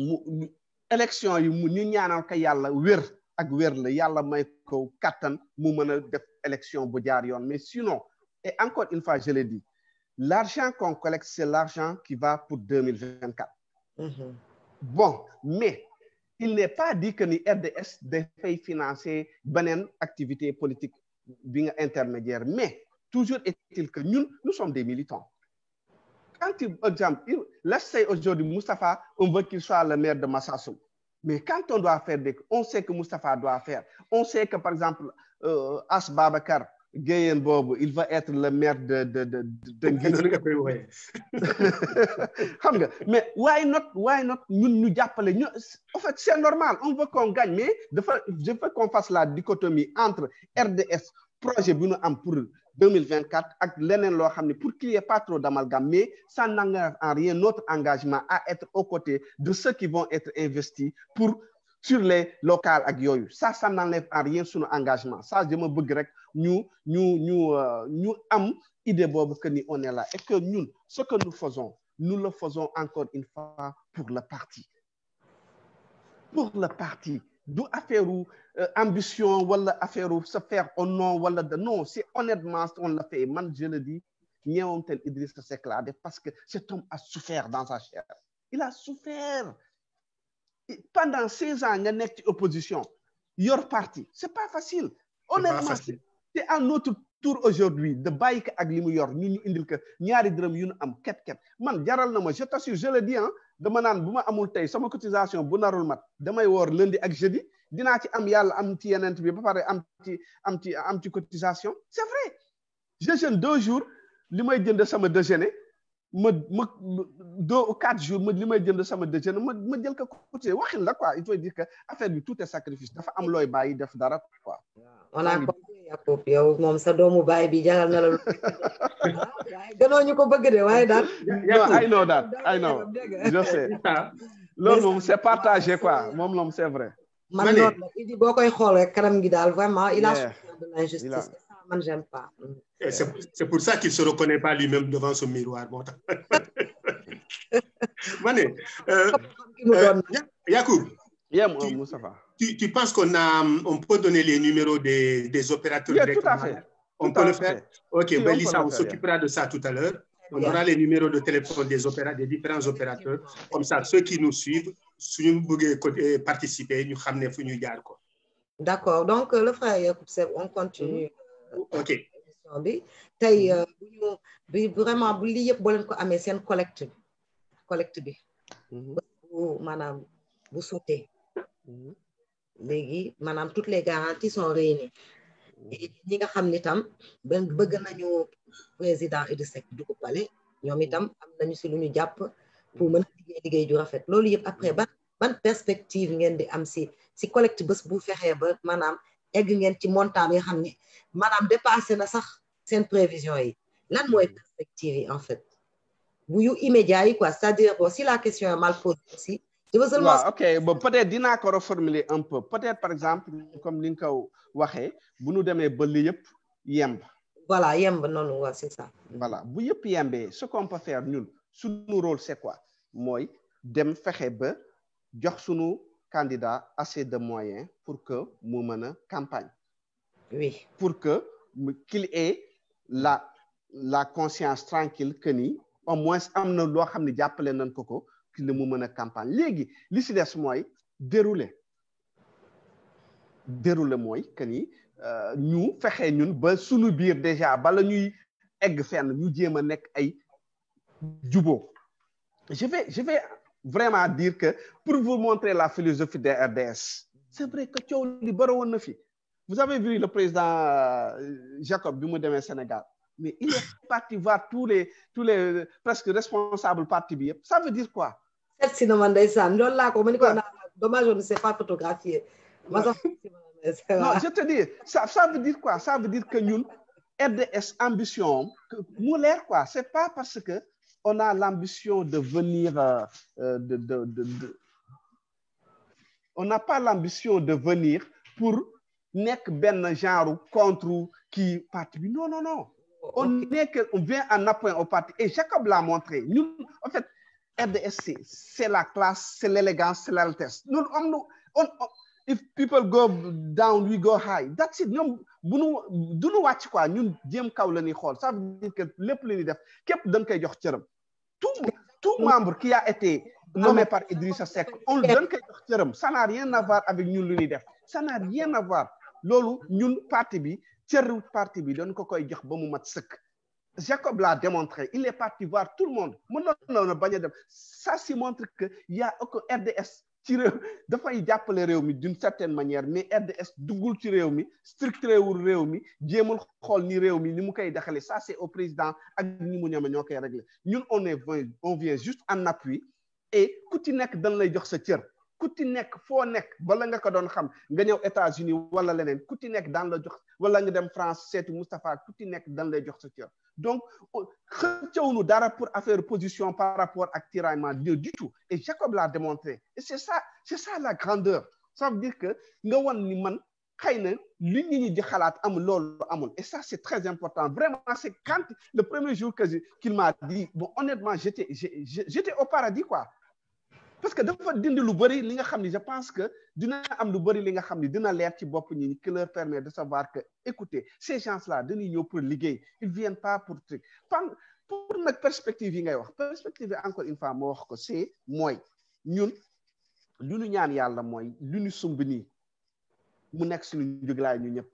mu élection yi mu ñu ñaanal ko yàlla wér ak wér la yàlla may ko kattan mu mën a def élection bu jaar yoon mais sinon et encore une fois je l'ai dit. L'argent qu'on collecte, c'est l'argent qui va pour 2024. Bon, mais il n'est pas dit que ni RDS devait financer une activité politique intermédiaire. Mais toujours est-il que nous sommes des militants. Quand, par exemple, let's say aujourd'hui, Moustapha, on veut qu'il soit le maire de Massasou. Mais quand on doit faire on sait que Moustapha doit faire. On sait que, par exemple, As Babakar, Guéyen Bobo, il va être le maire de mais why not nous appeler en fait c'est normal on veut qu'on gagne mais je veux qu'on fasse la dichotomie entre RDS projet bi ñu am pour 2024 ak leneen loo xam ne pour qu'il n'y ait pas trop d'amalgame mais ça n'engage en rien notre engagement à être aux côtés de ceux qui vont être investis sur les locales ak yooyu ça n'enlève en rien sur notre engagement ça je me bëgg rek ñu am idée boobu que ni on est là et que ñun ce que nous le faisons encore une fois pour le parti du affaire ou ambition wala affaire ou se faire au nom wala de non c'est honnêtement on l'a fait man je le dis ñeewamtel Idrissa Seck laa def parce que cet homme a souffert dans sa chair il a souffert pendant 16 ans nga nekk ci opposition yor parti c'est pas facile honnêtement c'est à notre tour aujourd'hui de bàyyi ko ak li mu yor ñu indil ko ñaari dërëm yu ñu am ket man jaral na ma je t'assure je le dis dama naan bu ma amul tey sama cotisation bu narul mat damay woor lundi ak jeudi dinaa ci am yàlla am ci yeneen bi ba pare am ci cotisation c'est vrai je jeûne 2 jours li may jënd sama déjeuner ma 2 ou 4 jours li may jënd sama déjeuner ma jël ko cotiser waxin la quoi il faut dire que affaire bi tout est sacrifice dafa am looy bàyyi def dara quoi. on a compris Yacoub yow moom sa doomu baay bi jaral na la lu gënoo ñu ko bëgg de waaye daal. I know je sais loolu moom c'est partagé quoi moom c'est vrai. man noonu la Idi boo koy xool rek kanam gi daal vraiment il a souffert de l'injustice ça man j'aime pas. C'est pour ça qu'il se reconnaît pas lui-même devant son miroir moo tax. Mané Yacoub. Moustapha. Tu penses on peut donner les numéros des opérateurs directement? Tout à fait. On peut le faire? Ok, Lisa, on s'occupera de ça tout à l'heure. On aura les numéros de téléphone des différents opérateurs. Comme ça, ceux qui nous suivent, si nous voulons participer, nous savons où nous allons. D'accord. Donc, le frère Yacoub, on continue. Ok. Tey vraiment bu lii yëpp boo leen ko amee seen collecte bi maanaam bu sotee léegi maanaam toutes les garanties sont réunies ñi nga xam ni tam bëgg nañu président Idrissa Seck du ko pale ñoom itam am nañu si lu ñu jàpp pour mën a liggéey ju rafet loolu yëpp après ban perspective ngeen di am si collecte bés bu fexee ba maanaam egg ngeen ci montant bi nga xam ni maanaam dépassé na sax seen prévision yi lan mooy perspective yi en fait bu yu immédiat yi quoi c'est-à-dire bon si la question est mal posée aussi je veux seulement ok bon peut-être dinaa ko reformuler un peu peut-être par exemple comme ni nga ko waxee bu ñu demee ba li yëpp yemb voilà yemb noonu waaw c'est ça voilà bu yëpp yembee ce qu'on peut faire ñun suñu rôle c'est quoi mooy dem fexe ba jox suñu candidat assez de moyens pour que mu mën a campagne. Oui. Pour que qu'il ait la conscience tranquille que ni au moins am na loo xam ne jàppale nañ ko ki la mu mën a campagne léegi li si des mooy dérouler mooy que ni ñu fexe ñun ba sunu biir déjà bala ñuy egg fenn ñu jéem a nekk ay jubóo. Je vais vraiment dire que pour vous montrer la philosophie des RDS, c'est vrai que coow li bëri woon na fi. Vous avez vu le président Jacob bi mu demee Sénégal, mais il est parti voir tous les presque responsables parti bi yëpp. Ça veut dire quoi? Cette cinéma ndeysaan loolu laa ko ma ni ko dommage on ne s'est pas photographié. Non, je te dis, ça veut dire quoi? Ça veut dire que ñun RDS ambition mu leer quoi. C'est pas parce que on a l'ambition de venir on n'a pas l'ambition de venir pour nekk benn genre contre qui parti bi non. On vient en appui au parti et Jacob l'a montré. Nous, en fait, RDS c'est la classe, c'est l'élégance, c'est l'altesse. Nous, if people go down, we go high. That's it. Ñoom bu nu du nu wàcc quoi ñun jéem kaw la ñuy xool. Ça veut dire que lépp lu ñuy def képp dañ koy jox cëram. Tout membre qui a été nommé par Idrissa Seck on dañ koy jox cëram. Ça n'a rien à voir avec ñun lu ñuy def. Ça n'a rien à voir. Loolu ñun parti bi cëru parti bi dañ ko koy jox ba mu mat sëkk. Jacob l'a démontré. Il est parti voir tout le monde. Mënoon na bañ a dem. Ça se montre que y a aucun RDS ci réew dafay jàppale réew mi d'une certaine manière mais RDS duggul ci réew mi structuré wul réew mi jéemul xool ni réew mi ni mu koy daxale ça c'est au président ak ñi mu ñame ñoo koy régler ñun on vient juste en appui et ku ci nekk dañ lay jox sa cër ku ci nekk foo nekk bala nga ko doon xam nga ñëw États-Unis wala leneen ku ci nekk daan la jox wala nga dem France seeti Moustapha ku ci nekk dañ lay jox sa cër donc xëccewuñu dara pour affaire position par rapport ak tiraillement du tout et Jacob l'a démontré et c'est ça la grandeur ça veut dire que nga wan ni man xëy na li ñi di xalaat amul loolu amul et ça c'est très important vraiment c'est quand le premier jour qu'il m'a dit bon honnêtement j'étais au paradis quoi parce que dafa dindi lu bëri li nga xam ni je pense que dina am lu bëri li nga xam ni dina leer ci bopp ñi qui leur permet de savoir que écoutez ces gens-là dañuy ñëw pour liggéey ils viennent pas pour truc pour nag perspective yi ngay wax perspective yi encore une fois moo wax ko c'est mooy ñun lu ñu ñaan yàlla mooy lu ñu sumb nii mu nekk suñu njuglaay ñu ñëpp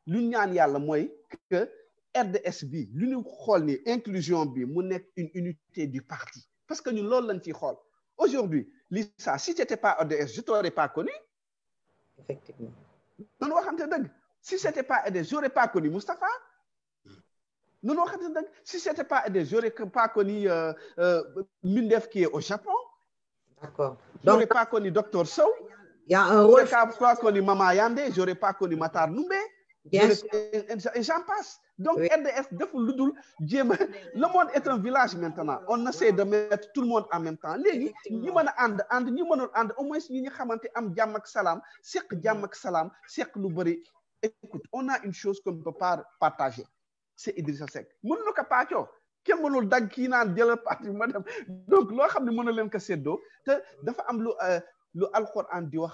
lu ñu ñaan yàlla mooy que RDS bi lu ñu xool ni inclusion bi mu nekk une unité du parti parce que ñun loolu lañ ciy xool. Aujourd'hui, Lisa, si tu n'étais pas RDS, je ne t'aurais pas connu. Effectivement. Non, si ce n'était pas RDS, je n'aurais pas connu Moustapha. Non, si ce n'était pas RDS, je n'aurais pas connu Mindef qui est au Japon. D'accord. Je n'aurais pas connu Dr Sow. Il y a un rôle. Je n'aurais pas connu Mama Yande, je n'aurais pas connu Matar Noumbe. Et j'en passe. Donc, oui. RDS, le monde est un village maintenant. On essaie de mettre tout le monde en même temps. Les au moins, écoute, on a une chose qu'on ne peut pas partager. C'est Idrissa Seck. Donc, loo xam ne mën na leen ko séddoo te dafa am lu alquran di wax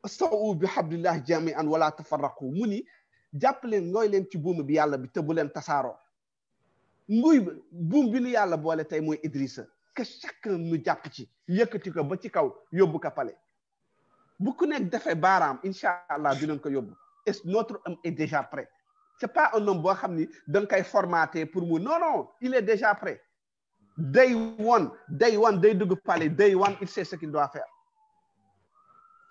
stawu bi hablillahi jami'an wala tafarraqu mu ni jàpp leen ngooy leen ci buum bi yàlla bi te bu leen tasaaroo buum bi nu yàlla boole tey mooy Idrissa que chacun nu jàpp ci yëkkati ko ba ci kaw yóbbu ko pale bu ku nekk defee baaraam incha allah dinañ ko yóbbu et notre homme est déjà prêt c'est pas un homme boo xam ni dañ koy formater pour mu non il est déjà prêt day one day dugg palais day one il sait ce qu'il doit faire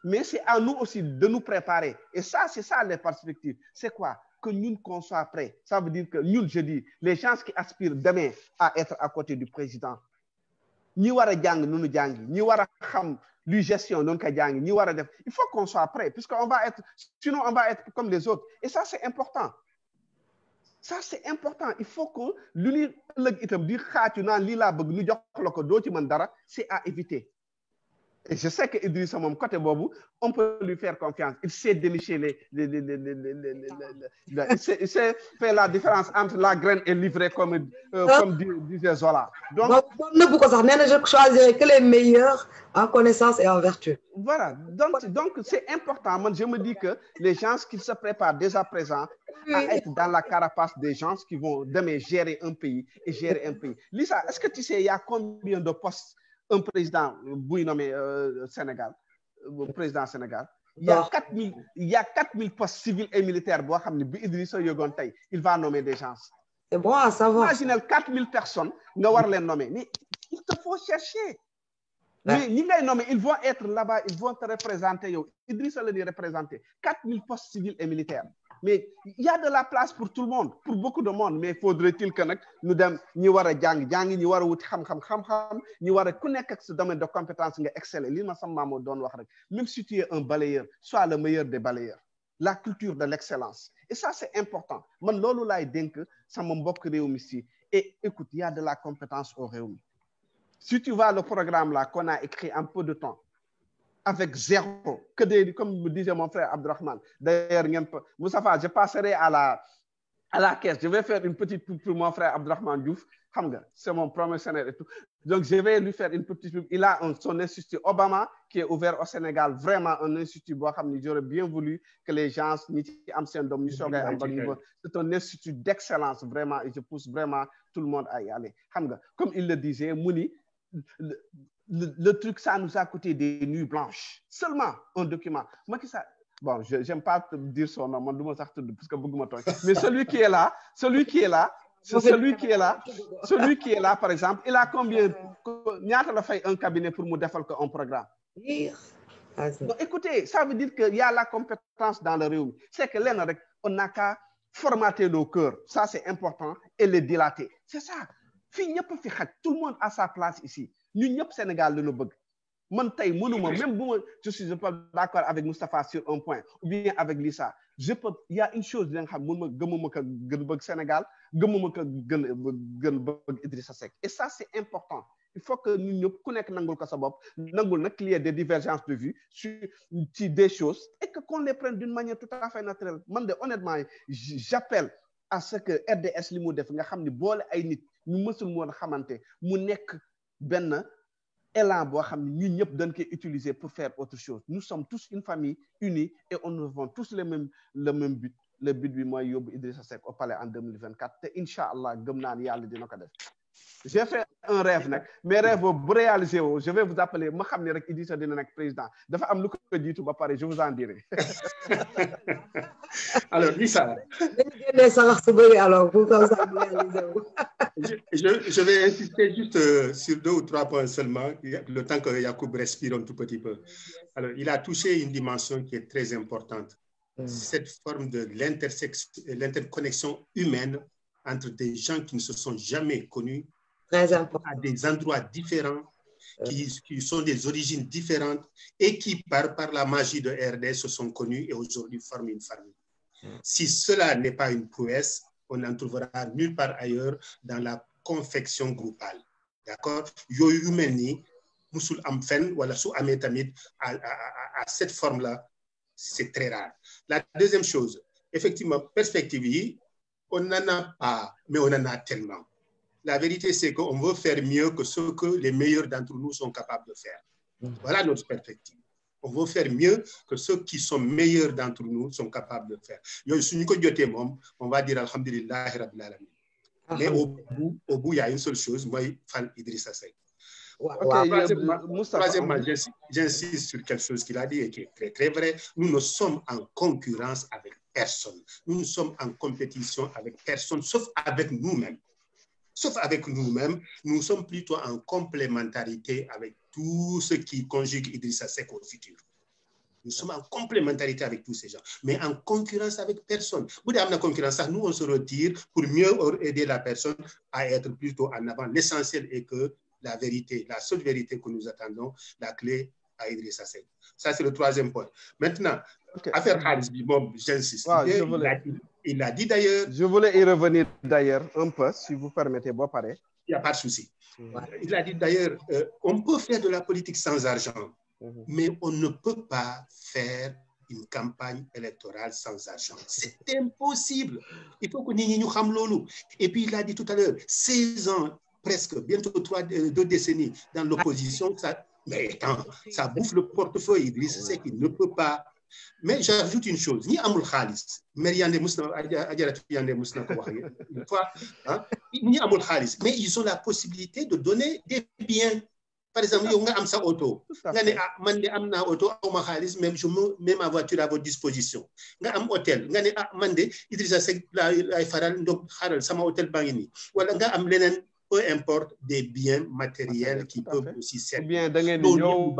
mais c'est à nous aussi de nous préparer et ça c'est ça les perspectives c'est quoi que ñun qu'on soit prêt ça veut dire que ñun je dis les gens qui aspirent demain à être à côté du président ñi war a jàng nu nu jàngi ñi war a xam luy gestion noonu ko jàngi ñi war a def il faut qu'on soit prêt puisque sinon on va être comme les autres et ça c'est important il faut que lu ñuy ëllëg itam di xaacu naan lii laa bëgg ñu jox la ko doo ci mën dara c'est à éviter et je sais que Idrissa moom côté boobu on peut lui faire confiance il sait dénicher il sait faire la différence entre la graine et l'ivraie comme disait Zola. Donc nëbbu ko sax nee na je choisirai que les meilleurs En connaissance et en vertu. Voilà, donc c'est important. Moi, je me dis que les gens qui se préparent dès à présent à être dans la carapace des gens qui vont demain gérer un pays et gérer un pays. Lisa, est-ce que tu sais, il y a combien de postes un président nommé Sénégal, président Sénégal? Il y a 4000 postes civils et militaires. Il va nommer des gens. C'est bon à savoir. Imaginez 4000 personnes, on va les nommer. Mais il te faut chercher. Mais ils vont être là-bas, ils vont te représenter. Idrissa le représenter. 4000 postes civils et militaires. Mais il y a de la place pour tout le monde, pour beaucoup de monde. Mais faudrait-il que nous devons nous voir nous voir nous voir connaître ce domaine de compétences exceller. Même si tu es un balayeur, sois le meilleur des balayeurs. La culture de l'excellence. Et ça, c'est important. Man, lolo lay denk, ça m'a beaucoup réussi. Et écoute, il y a de la compétence au Réumi. Si tu vois le programme là qu'on a écrit en peu de temps, avec zéro, comme me disait mon frère Abdurrahman, d'ailleurs, Moustapha, je passerai à la caisse, je vais faire une petite pub pour mon frère Abdurrahman Diouf, c'est mon promotionnaire et tout. Donc, je vais lui faire une petite pub. Il a son institut Obama qui est ouvert au Sénégal, vraiment un institut. J'aurais bien voulu que les gens, c'est un institut d'excellence, vraiment, et je pousse vraiment tout le monde à y aller. Comme il le disait, Mouni, le truc, ça nous a coûté des nuits blanches. Seulement un document. Moi, bon, je n'aime pas te dire son nom, mais celui qui est là, celui qui est là, par exemple, il a combien, il a fait un cabinet pour me défendre un programme. Donc, écoutez, ça veut dire qu'il y a la compétence dans le Réunion. C'est que là, on n'a qu'à formater nos cœurs. Ça, c'est important. Et les dilater. C'est ça. Tout le monde a sa place ici. Nous, au Sénégal, nous sommes. Même je suis pas d'accord avec Moustapha sur un point, ou bien avec Lisa. Il y a une chose, Sénégal, Idrissa Seck. Et ça, c'est important. Il faut que nous connaissions qu'il y ait des divergences de vue sur des choses et qu'on les prenne d'une manière tout à fait naturelle. Honnêtement, j'appelle à ce que RDS li mu def nga xamni boole ay nit ñu mësul mo xamanté mu nekk ben élan bo xamni ñun ñëpp dañ koy utiliser pour faire autre chose. Nous sommes tous une famille unie et on nous avons tous le même but. Le but bi moy yobbu Idrissa Seck au palais en 2024 te inshallah gëm naa ni Yàlla dina ko def. J'ai fait un rêve, mes rêves vous réaliser, je vais vous appeler, je sais que Idrissa dina nek président. Dafa am lu ko jitu ba paré, je vous en dirai. Alors, Lisa. Je vais insister juste sur 2 ou 3 points seulement, le temps que Yacoub respire un tout petit peu. Alors, il a touché une dimension qui est très importante. Cette forme de l'interconnexion humaine entre des gens qui ne se sont jamais connus, à des endroits différents, qui sont des origines différentes et qui, par la magie de RD, se sont connus et aujourd'hui forment une famille. Si cela n'est pas une prouesse, on n'en trouvera nulle part ailleurs dans la confection groupale. D'accord? Yoyu meni, musul amfen, wala sou ametamid, à cette forme-là, c'est très rare. La deuxième chose, effectivement, perspective, on n'en a pas, mais on en a tellement. La vérité, c'est qu'on veut faire mieux que ce que les meilleurs d'entre nous sont capables de faire. Voilà notre perspective. On veut faire mieux que ceux qui sont meilleurs d'entre nous sont capables de faire. On va dire Alhamdulillah Rabbil Alamin. Mais au bout, il y a une seule chose, moi, Fall Idrissa Seck. Troisièmement, j'insiste sur quelque chose qu'il a dit et qui est très, très vrai. Nous ne sommes en concurrence avec personne. Nous ne sommes en compétition avec personne, sauf avec nous-mêmes. Sauf avec nous-mêmes, nous sommes plutôt en complémentarité avec tout ce qui conjugue Idrissa Seck au futur. Nous sommes en complémentarité avec tous ces gens, mais en concurrence avec personne. Nous, on se retire pour mieux aider la personne à être plutôt en avant. L'essentiel est que la vérité, la seule vérité que nous attendons, la clé à Idrissa Seck. Ça, c'est le troisième point. Maintenant, affaire Khalis Bibom, j'insiste. Il a dit d'ailleurs. Je voulais y revenir d'ailleurs un peu, si vous permettez, bon, pareil. Il n'y a pas de souci. Il a dit d'ailleurs, on peut faire de la politique sans argent, mais on ne peut pas faire une campagne électorale sans argent. C'est impossible. Il faut que nous sachions. Et puis il a dit tout à l'heure, 16 ans, presque, bientôt 2 décennies dans l'opposition, Mais attends, ça bouffe le portefeuille. Idriss Seck, il ne peut pas. Mais j'ajoute une chose. Ni amul khalis. Mais Yandé Mousna, Yandé Mousna, une fois, hein, ni amul khalis. Mais ils ont la possibilité de donner des biens. Par exemple, il y a un auto. Il y a un auto, même je mets ma voiture à votre disposition. Il y a un hôtel. Il y a un Idrissa Seck, sama hôtel bangini. Voilà, il y a un peu importe des biens matériels qui peuvent aussi servir. Bien, da ngeen ñëw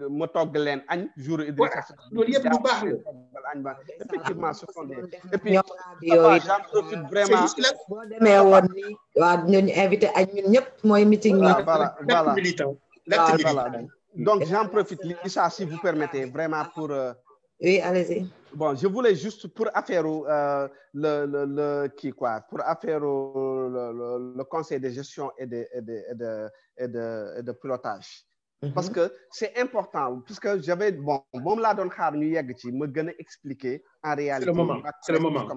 ma togg leen añ jour Idrissa Seck. Loolu yëpp lu baax la. Effectivement, ce sont des. Et puis j'en profite vraiment. boo demee woon ni waa ñu invité añ ñun ñëpp mooy meeting ni. Voilà. Voilà. Donc j'en profite Lisa, si vous permettez vraiment pour. Oui, allez-y. Bon, je voulais juste pour affaire pour affaire le conseil de gestion et de pilotage. Parce que c'est important, puisque j'avais bon là dans me expliquer en réalité. C'est le moment.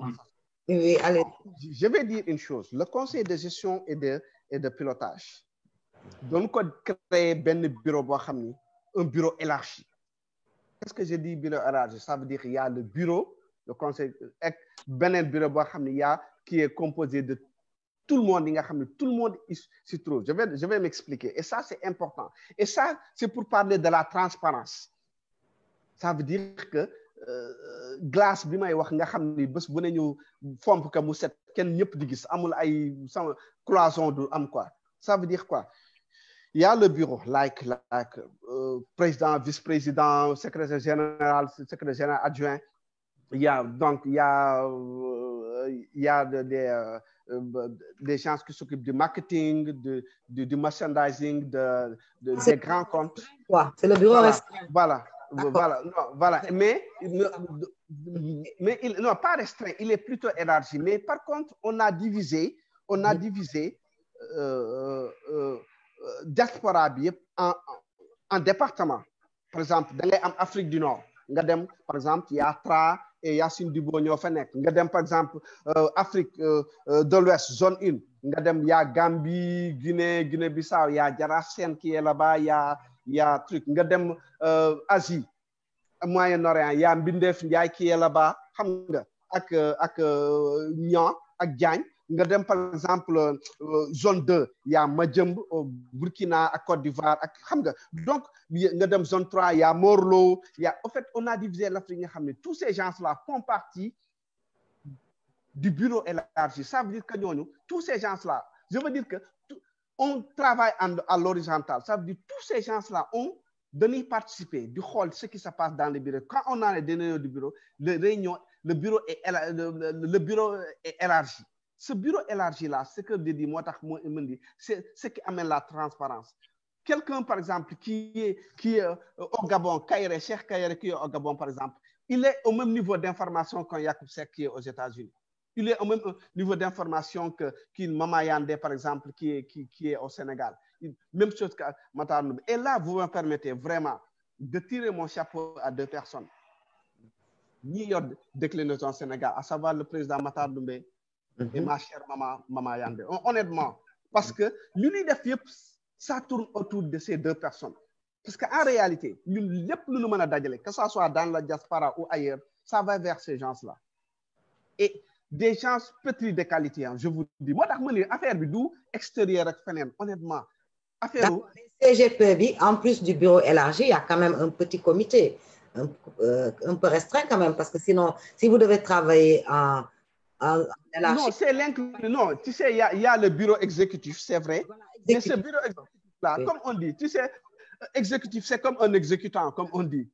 Oui, allez. Je vais dire une chose, le conseil de gestion et de pilotage. Donc, créer un bureau élargi. Qu'est-ce que je dis bureau élargi? Ça veut dire qu'il y a le bureau, le conseil, un bureau qui est composé de tout le monde, tout le monde s'y trouve. Je vais m'expliquer. Et ça, c'est important. Et ça, c'est pour parler de la transparence. Ça veut dire que glace bi may wax nga xamni bëss bu nañu fomp ka mu set kenn ñëpp di gis amul ay cloison du am quoi. Ça veut dire quoi? Il y a le bureau, like président, vice-président, secrétaire général adjoint. Il y a des gens qui s'occupent du marketing, du merchandising, des grands comptes. C'est le bureau restreint. Voilà. Mais il, non, pas restreint, il est plutôt élargi. Mais par contre, on a divisé diaspora en département. Par exemple, dans l'Afrique du Nord, par exemple, il y a Tra et Yassine Dubo ñoo fa nek. Par exemple, Afrique de l'Ouest, zone 1, il y a Gambie, Guinée-Bissau, il y a Djarasen qui est là-bas, il y a truc. Asie, Moyen-Orient, il y a Mbindef Ndiaye qui est là-bas, ak Nyan, ak Diagne. Par exemple, zone 2, il y a Madjemb au Burkina, à Côte d'Ivoire. Donc, zone 3, il y a Morlo. En fait, on a divisé l'Afrique. Tous ces gens-là font partie du bureau élargi. Ça veut dire que nous, tous ces gens-là, je veux dire que on travaille à l'horizontale. Ça veut dire que tous ces gens-là ont donné participer du hall, ce qui se passe dans les bureaux. Quand on a les réunions du bureau, le bureau est élargi. Ce bureau élargi-là, ce que je dis, c'est ce qui amène la transparence. Quelqu'un, par exemple, qui est au Gabon, Cheikh Kayré qui est au Gabon, par exemple, il est au même niveau d'information qu'un Yacoub Seck qui est aux États-Unis. Il est au même niveau d'information qu'une Mama Yandé, par exemple, qui est au Sénégal. Même chose que Matar Ndoumbe. Et là, vous me permettez vraiment de tirer mon chapeau à deux personnes. Ni déclinaison au Sénégal, à savoir le président Matar Ndoumbe et ma chère Mama Yandé. Honnêtement, parce que l'unité, ça tourne autour de ces deux personnes. Parce qu'en réalité, que ce soit dans la diaspora ou ailleurs, ça va vers ces gens-là. Et des gens pétris de qualité, je vous dis. Moi, affaire bidou extérieure, honnêtement. Dans les CGP, en plus du bureau élargi, il y a quand même un petit comité, un peu restreint quand même, parce que sinon, si vous devez travailler en non, c'est l'inclus. Non, tu sais, il y a le bureau exécutif, c'est vrai. Voilà, mais ce bureau exécutif-là, oui. Comme on dit, tu sais, exécutif, c'est comme un exécutant, comme on dit.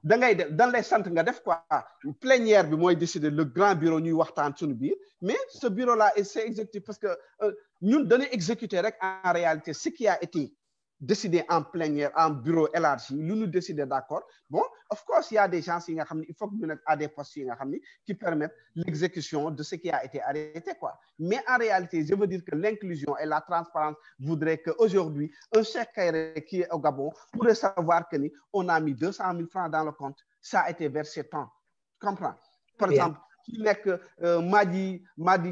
Dans les centres, quoi, plénière, moi, décidé le grand bureau, mais ce bureau-là, c'est exécutif parce que nous donnons exécuter en réalité ce qui a été décidé en plénière, en bureau élargi, nous décidons d'accord. Bon, of course, il y a des gens il faut que nous ayons des postes qui permettent l'exécution de ce qui a été arrêté, quoi. Mais en réalité, je veux dire que l'inclusion et la transparence voudraient qu'aujourd'hui, un Cheikh Kayré qui est au Gabon pourrait savoir qu'on a mis 200 000 francs dans le compte, ça a été versé tant. Tu comprends? Par exemple, qui n'est que Madi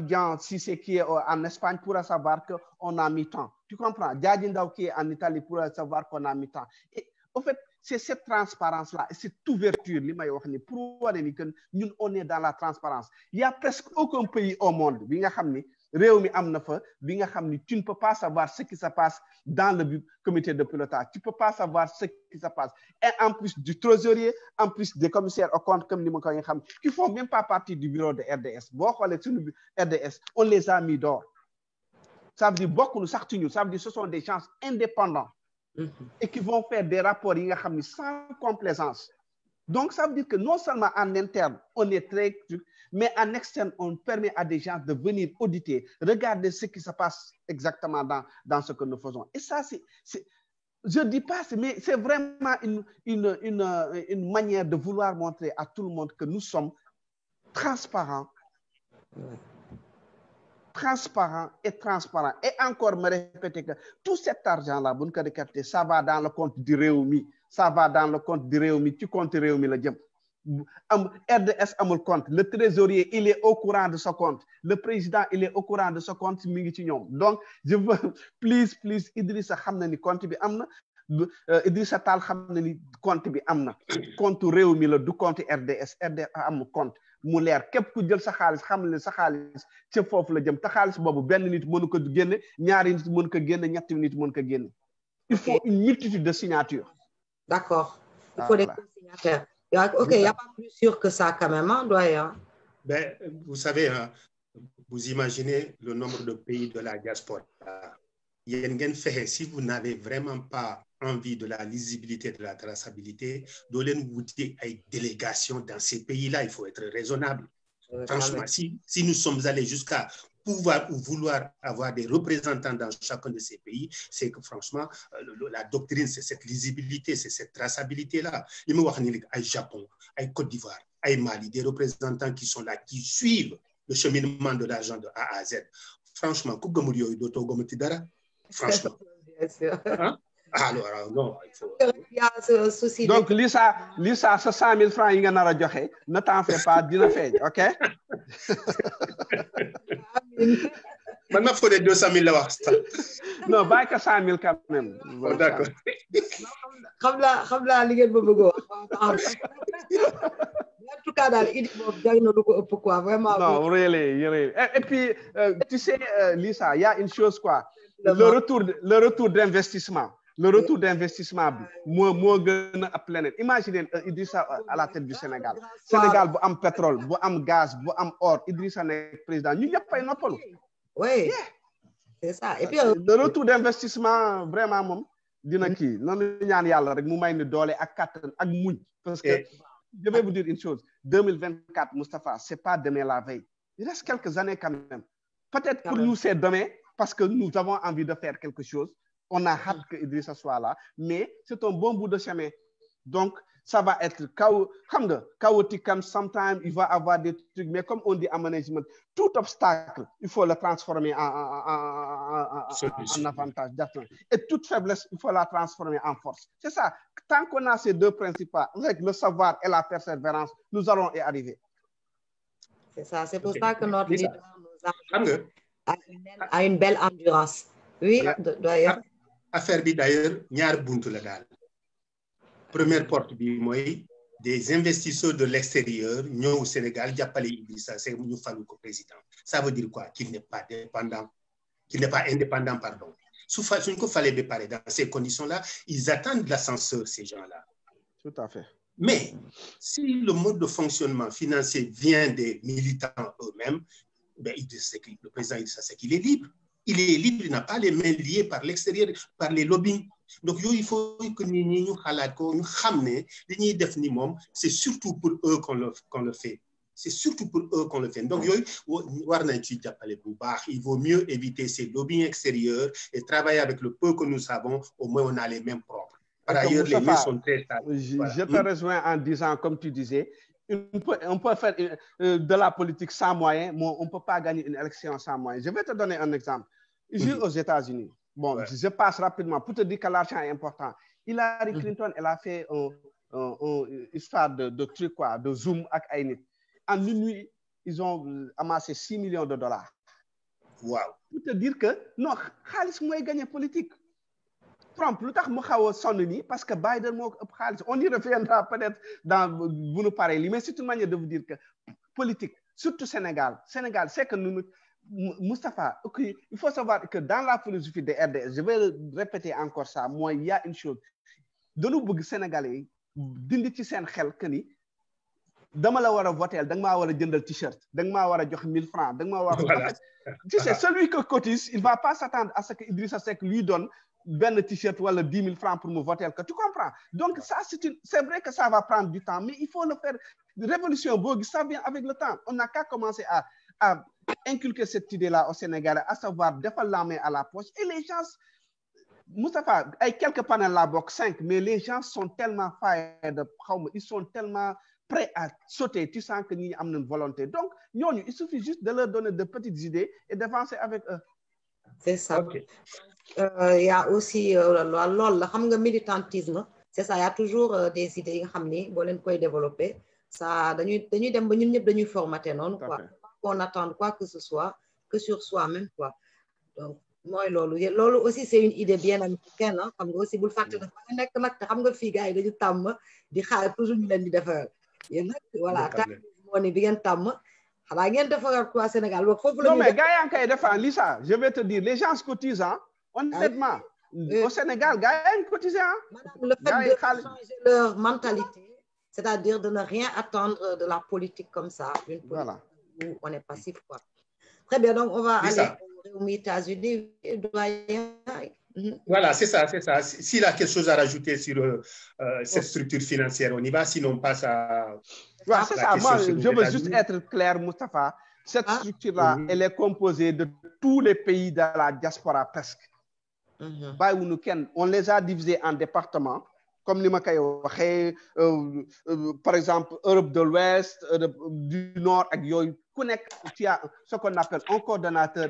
Dian, si c'est qui est en Espagne, pourra savoir qu'on a mis tant. Tu comprends? Djadjindaou qui est en Italie pourra savoir qu'on a mis tant. Et En fait, c'est cette transparence-là et cette ouverture, pour voir que nous, on est dans la transparence. Il n'y a presque aucun pays au monde, tu ne peux pas savoir ce qui se passe dans le comité de pilotage. Tu ne peux pas savoir ce qui se passe. Et en plus du trésorier, en plus des commissaires au compte, comme nous qui ne font même pas partie du bureau de RDS. RDS, on les a mis dehors. Ça veut dire beaucoup, ça veut dire que ce sont des gens indépendants et qui vont faire des rapports sans complaisance. Donc, ça veut dire que non seulement en interne, on est très... mais en externe, on permet à des gens de venir auditer, regarder ce qui se passe exactement dans ce que nous faisons. Et ça, je ne dis pas, mais c'est vraiment une manière de vouloir montrer à tout le monde que nous sommes transparents. Et encore me répéter que tout cet argent-là, ça va dans le compte du Réumi. Ça va dans le compte du Réumi. Tu comptes Réumi le diable. RDS a mon compte. Le trésorier, il est au courant de ce compte. Le président, il est au courant de ce compte. Donc, je veux, please, Idrissa Hamnani compte bi amna. Idrissa Tal Hamnani compte bi amna. Compte Réumi le du compte RDS. RDS a mon compte. mu leer képp ku jël sa xaalis xam ne sa xaalis ci foofu la jëm te xaalis boobu benn nit mënu ko génne ñaari nit mënu ko génne ñetti nit mënu ko génne. Il faut une multitude de signatures. D'accord. Il faut des signataires. Ok, il n'y a pas plus sûr que ça quand même, hein, doyen. Ben, vous savez, hein, vous imaginez le nombre de pays de la diaspora. Si vous n'avez vraiment pas envie de la lisibilité, de la traçabilité, vous dites à une délégation dans ces pays-là, il faut être raisonnable. Franchement, si nous sommes allés jusqu'à pouvoir ou vouloir avoir des représentants dans chacun de ces pays, c'est que franchement, la doctrine, c'est cette lisibilité, c'est cette traçabilité-là. Il me voit à Japon, à Côte d'Ivoire, à Mali, des représentants qui sont là, qui suivent le cheminement de l'argent de A à Z. Franchement, franchement. Bien sûr. Hein? Alors, non, il faut... Il y a ce souci. Donc, Lisa, ce 100 000 francs, il y a ne t'en fais pas, dis-le fait, ok? Maintenant, il faut des 200 000 là. Non, pas que 100 000 quand même. Oh, d'accord. Comme la Ligue de Bobo. En tout cas, dans l'idée, pourquoi vraiment. Non, really. Et puis, tu sais, Lisa, il y a une chose, quoi. Le retour d'investissement. Le retour d'investissement, imaginez Idrissa à la tête du Sénégal. Sénégal, bu am pétrole, bu am gaz, bu am or, Idrissa est président. Nous n'avons pas une appel. Oui, c'est ça. Et puis, le retour d'investissement, vraiment, parce que je vais vous dire une chose, 2024, Moustapha, ce n'est pas demain la veille. Il reste quelques années quand même. Peut-être pour nous, c'est demain, parce que nous avons envie de faire quelque chose. On a hâte que Idrissa soit là, mais c'est un bon bout de chemin. Donc, ça va être chaotique, comme sometimes il va avoir des trucs, mais comme on dit en management, tout obstacle, il faut le transformer en avantage. Et toute faiblesse, il faut la transformer en force. C'est ça. Tant qu'on a ces deux principes, avec le savoir et la persévérance, nous allons y arriver. C'est ça. C'est pour ça que notre leader nous a une belle endurance. Oui, d'ailleurs. Affaire bi d'ailleurs ñaar buntu la dal. Première porte bi moy des investisseurs de l'extérieur ñëw au Sénégal jappalé Idrissa Seck ñu falu ko président. Ça veut dire quoi? Qu'il n'est pas dépendant, qu'il n'est pas indépendant, pardon. Suñ ko falé ba paré dans ces conditions-là, ils attendent l'ascenseur, ces gens-là. Tout à fait. Mais si le mode de fonctionnement financier vient des militants eux-mêmes, ben le président Idrissa Seck, il est libre. Il est libre, il n'a pas les mains liées par l'extérieur, par les lobbying. Donc, il faut que nous c'est surtout pour eux qu'on le fait. C'est surtout pour eux qu'on le fait. Donc, il vaut mieux éviter ces lobbying extérieurs et travailler avec le peu que nous savons, au moins on a les mêmes propres. Par ailleurs, les mieux sont très stables. Je te rejoins en disant, comme tu disais, on peut faire de la politique sans moyens, mais on ne peut pas gagner une élection sans moyens. Je vais te donner un exemple. Ici aux États-Unis, je passe rapidement pour te dire que l'argent est important. Hillary Clinton, elle a fait une histoire de trucs, quoi, de Zoom avec Ainit. En une nuit, ils ont amassé 6 millions de dollars. Wow. Pour te dire que, non, Khalis, moi, gagné politique. Trump lu tax mu xaw a sonn nii parce que Biden moo ko ëpp xaalis on y reviendra peut-être dans bu nu paree lii mais c'est une manière de vous dire que politique surtout Sénégal c'est que nous Moustapha ok il faut savoir que dans la philosophie de RDS je vais répéter encore ça mooy il y a une chose dañu bëgg Sénégalais yi dindi ci seen xel que ni dama la war a voter da nga maa war a jëndal t-shirt da nga maa war a jox 1000 francs da nga maa war a en fait tu sais celui qui cotise il va pas s'attendre à ce que Idrissa Seck lui donne benn t-shirt wala 10 000 francs pour me voter que tu comprends donc ça c'est vrai que ça va prendre du temps mais il faut le faire révolution boo gis ça vient avec le temps on n'a qu'à commencer à inculquer cette idée-là au Sénégal à savoir defal la main à la poche et les gens Moustapha ay quelques panels la bokk 5 mais les gens sont tellement fiers de xawma ils sont tellement prêts à sauter tu sens que ñi am nañ volonté donc ñooñu il suffit juste de leur donner de petites idées et d'avancer avec eux. C'est ça. Ok. Il y a aussi loolu la xam nga militantisme c'est ça il y a toujours des idées yi nga xam ni boo leen koy développer ça dañuy dem ba ñun ñëpp dañuy formater noonu quoi on attend quoi que ce soit que sur soi-même quoi donc mooy loolu aussi c'est une idée bien américaine xam nga aussi bul fàtte dafa nekk nag te xam nga fii gars yi dañu tàmm di xaar toujours ñu leen di defar yéen nag voilà moo ni bi ngeen tàmm xanaa ngeen defaral quoi Sénégal boog foofu la non mais gars yaa ngi koy defar Lisa je vais te dire les gens cotisent honnêtement au Sénégal gars yaa ngi cotiser madame le fait de changer leur mentalité c'est-à-dire de ne rien attendre de la politique comme ça une politique voilà où on est passif quoi très bien donc on va Lisa. aller aux États-Unis doyen. Voilà, c'est ça. S'il a quelque chose à rajouter sur cette structure financière, on y va, sinon on passe à... Ouais, c'est ça. Moi, je veux juste être clair, Moustapha. Cette structure-là, elle est composée de tous les pays de la diaspora presque. On les a divisés en départements, comme les par exemple, Europe de l'Ouest, Europe du Nord, tu as ce qu'on appelle un coordonnateur,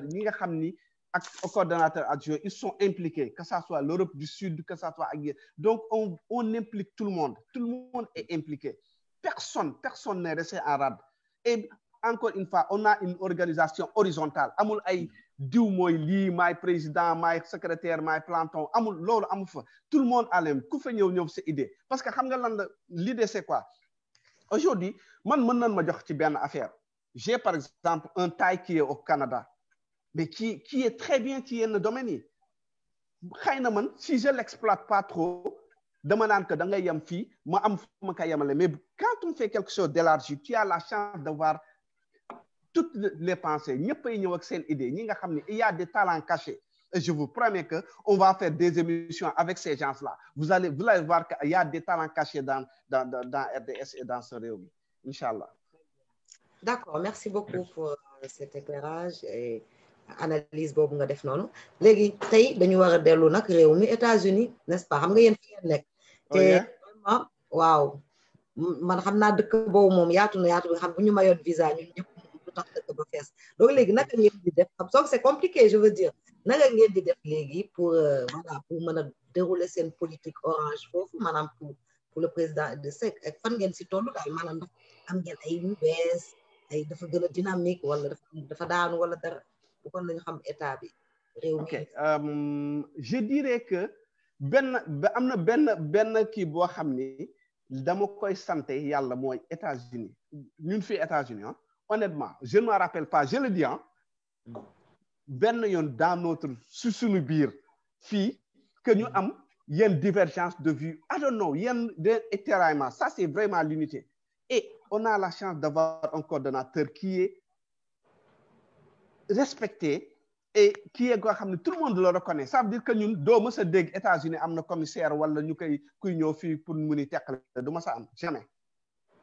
un coordonnateur adjoint, ils sont impliqués, que ce soit l'Europe du Sud, que ce soit ailleurs. Donc, on implique tout le monde est impliqué. Personne n'est resté en rade. Et encore une fois, on a une organisation horizontale. Amul ay diw moy li, may président, may secrétaire, may planton, amul lolu amul fa. Tout le monde a l'aime. Ku fa ñew cette idée. Parce que xam nga lan l'idée c'est quoi? Aujourd'hui, man mën nañ ma jox ci ben affaire. J'ai par exemple un taille qui est au Canada, mais qui est très bien ci yenn domaine yi. Xeyna man si je l'exploite pas trop, dama naan que da ngay yam fi ma am ma kay yamale mais quand on fait quelque chose d'élargi tu as la chance d'avoir toutes les pensées ñeppay ñew ak seen idée ñi nga xamni il y a des talents cachés et je vous promets que on va faire des émissions avec ces gens-là vous allez voir qu'il y a des talents cachés dans RDS et dans ce réew inchallah. D'accord, merci beaucoup pour cet éclairage et analyse boobu nga def noonu léegi tey dañu war a dellu nag réew mi États-Unis n'est-ce pas xam nga yéen fi ngeen nekk te vraiment waaw man xam naa dëkk boobu moom yaatu na yaatu bi xam bu ñu mayoon visa ñun ñëpp lu tax dëkk ba fees donc léegi naka ngeen di def xam soog c'est compliqué je veux dire naka ngeen di def léegi pour voilà pour mën a dérouler seen politique orange foofu maanaam pour le président de SEC ak fan ngeen si tollu daal maanaam ndax am ngeen ay yu bees ay dafa gën a dynamique wala dafa daanu wala dara bu kon nañu xam état bi réew mi. Ok je dirais que am na benn kii boo xam ni dama koy santé yàlla mooy États-Unis ñun fii États-Unis honnêtement je ne me rappelle pas je le dis benn yoon dans notre suñu biir fii que ñu am yenn divergence de vue I don't know yenn étiraillement ça c'est vraiment l'unité et on a la chance d'avoir un coordonnateur qui est respecté et qui est koo xam ne tout le monde le reconnaît ça veut dire que ñun doo mës a dégg États-Unis am na commissaire wala ñu koy kuy ñëw fii pour mu ni teqale du mës a am jamais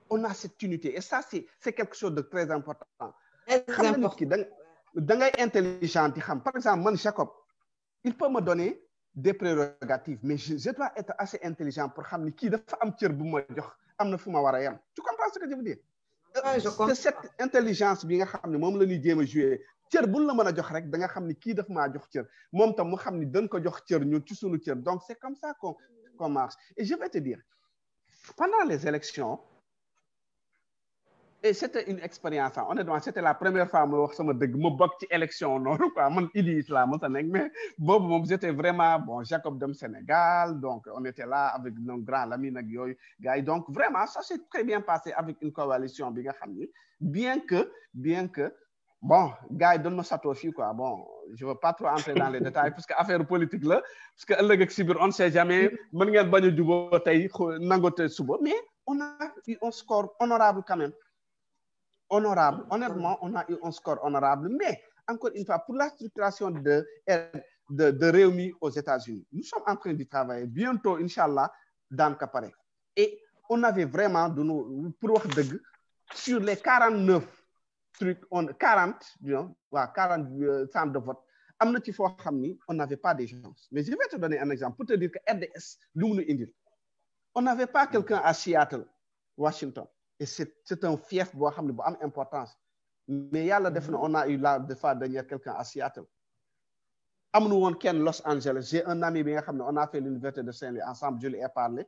on a cette unité et ça c'est quelque chose de très important xam nga nit ki da ngay intelligent yi xam par exemple man Jacob il peut me donner des prérogatives mais je dois être assez intelligent pour xam ni kii dafa am cër bu ma jox am na fu ma war a yem tu comprends ce que je veux dire te cette intelligence bi nga xam ne moom la ñuy jéem a jouer cër buñ la mën a jox rek da nga xam ni kii daf maa jox cër moom tam mu xam ni dañ ko jox cër ñun ci sunu cër donc c'est comme ça qu'on marche et je vais te dire pendant les élections Et c'était une expérience, honnêtement, c'était la première fois que je me suis élection, quoi. Mon idée là, mais bon, j'étais vraiment, bon, Jacob Dom Sénégal, donc on était là avec nos grands amis, donc vraiment, ça s'est très bien passé avec une coalition, bien que, bon, gars, donne-moi ça aussi, quoi. Bon, je ne veux pas trop entrer dans les détails, parce que affaire politique là, parce que on ne sait jamais, mais on a eu un score honorable quand même. Honorable. Honnêtement, on a eu un score honorable. Mais, encore une fois, pour la structuration de Réumi aux États-Unis, nous sommes en train de travailler bientôt, Inch'Allah, dans le Caparé. Et on avait vraiment, sur les 49 trucs, 40 centres de vote, on n'avait pas de chance. Mais je vais te donner un exemple pour te dire que RDS, on n'avait pas quelqu'un à Seattle, Washington. Et c'est un fief qui a une importance. Mais on a eu là de faire dernière quelqu'un à Seattle. À Los Angeles, j'ai un ami, on a fait l'université de Saint-Louis ensemble, je lui ai parlé.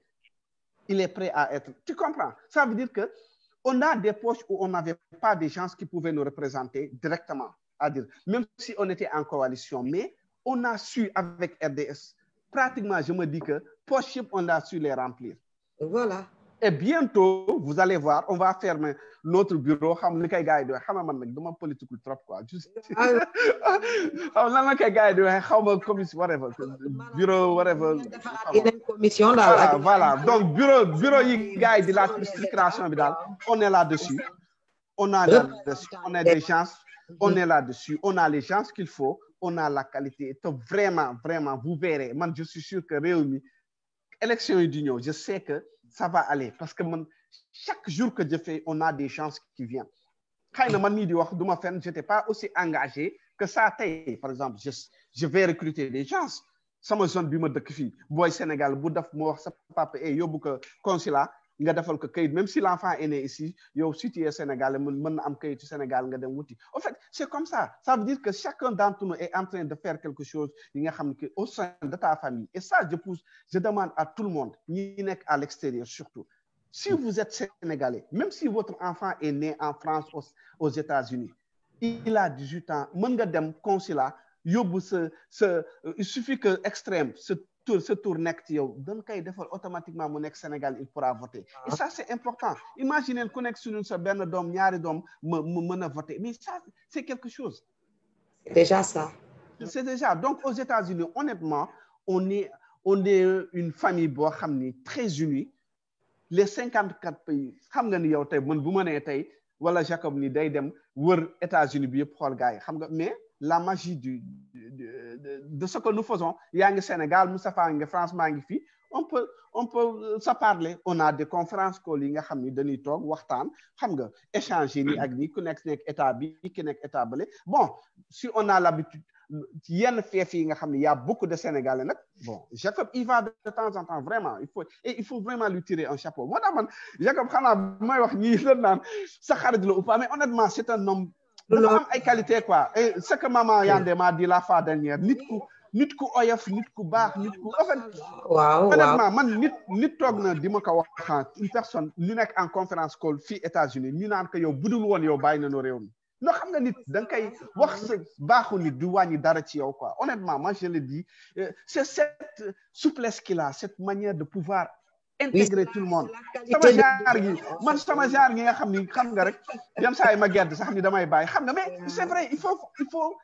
Il est prêt à être. Tu comprends? Ça veut dire qu'on a des poches où on n'avait pas de gens qui pouvaient nous représenter directement. C'est-à-dire, même si on était en coalition, mais on a su avec RDS, pratiquement, je me dis que poches, on a su les remplir. Voilà. Et bientôt, vous allez voir, on va fermer notre bureau. Politique trop quoi. Bureau, whatever. Voilà. Donc, bureau, de la structuration, on est là-dessus. On a des gens, on est là-dessus. On a les gens qu'il faut. On a la qualité. Vraiment, vous verrez. Moi, je suis sûr que Réumi, élection d'union, je sais que ça va aller parce que chaque jour que je fais, on a des chances qui viennent. Quand je n'étais pas aussi engagé que ça. Par exemple, je vais recruter des gens. Ça me zone de boy Sénégal, papa et yo consulat, même si l'enfant est né ici, si tu es Sénégalais, tu Sénégal. En fait, c'est comme ça. Ça veut dire que chacun d'entre nous est en train de faire quelque chose au sein de ta famille. Et ça, je demande à tout le monde, à l'extérieur surtout. Si vous êtes Sénégalais, même si votre enfant est né en France, aux États-Unis, il a 18 ans, consulat, il suffit que extrême, ce tour automatiquement mon ex-Sénégal, il pourra voter. Et ça, c'est important. Imaginez une connexion sur Ben Dom, Nyari Dom, voter. Mais ça, c'est quelque chose. C'est déjà ça. C'est déjà. Donc, aux États-Unis, honnêtement, on est une famille très unie. Les 54 pays, voilà Jacob ni day dem wër États-Unis bi yëpp xool gars yi xam nga mais la magie de ce que nous faisons yaa ngi Sénégal Moustapha ngi France maa ngi fii on peut se parler. On a des conférences call yi nga xam ni dañuy toog waxtaan xam nga échanger ni ak ni ku nekk état bi ki nekk état bële. Bon, si on a l'habitude yenn fief yi nga xam ni y a beaucoup de Sénégalais nag bon Jacob il va de temps en temps vraiment il faut vraiment lui tirer un chapeau. Moo tax man Jacob xanaa may wax ñii la naan sa xarit la ou pas mais honnêtement c'est un homme dafa am ay qualité quoi. Et ce que maman Yandé m'a dit la fois dernière nit ku oyof nit ku baax nit ku en fait honnêtement man nit toog na di ma ko wax une personne ñu nekk en conférence call fii États-Unis ñu naan ko yow budul woon yow bàyyi nañu réew mi. Non, xam nga nit da nga koy wax sa baaxu nit du wàññi dara ci yow quoi. Honnêtement, moi je le dis, c'est cette souplesse qu'il a, cette manière de pouvoir intégrer tout le monde. Sama genre gi nga xam ni xam nga rek yam saa yi ma gedd sax ni damay bàyyi xam nga mais c'est vrai il faut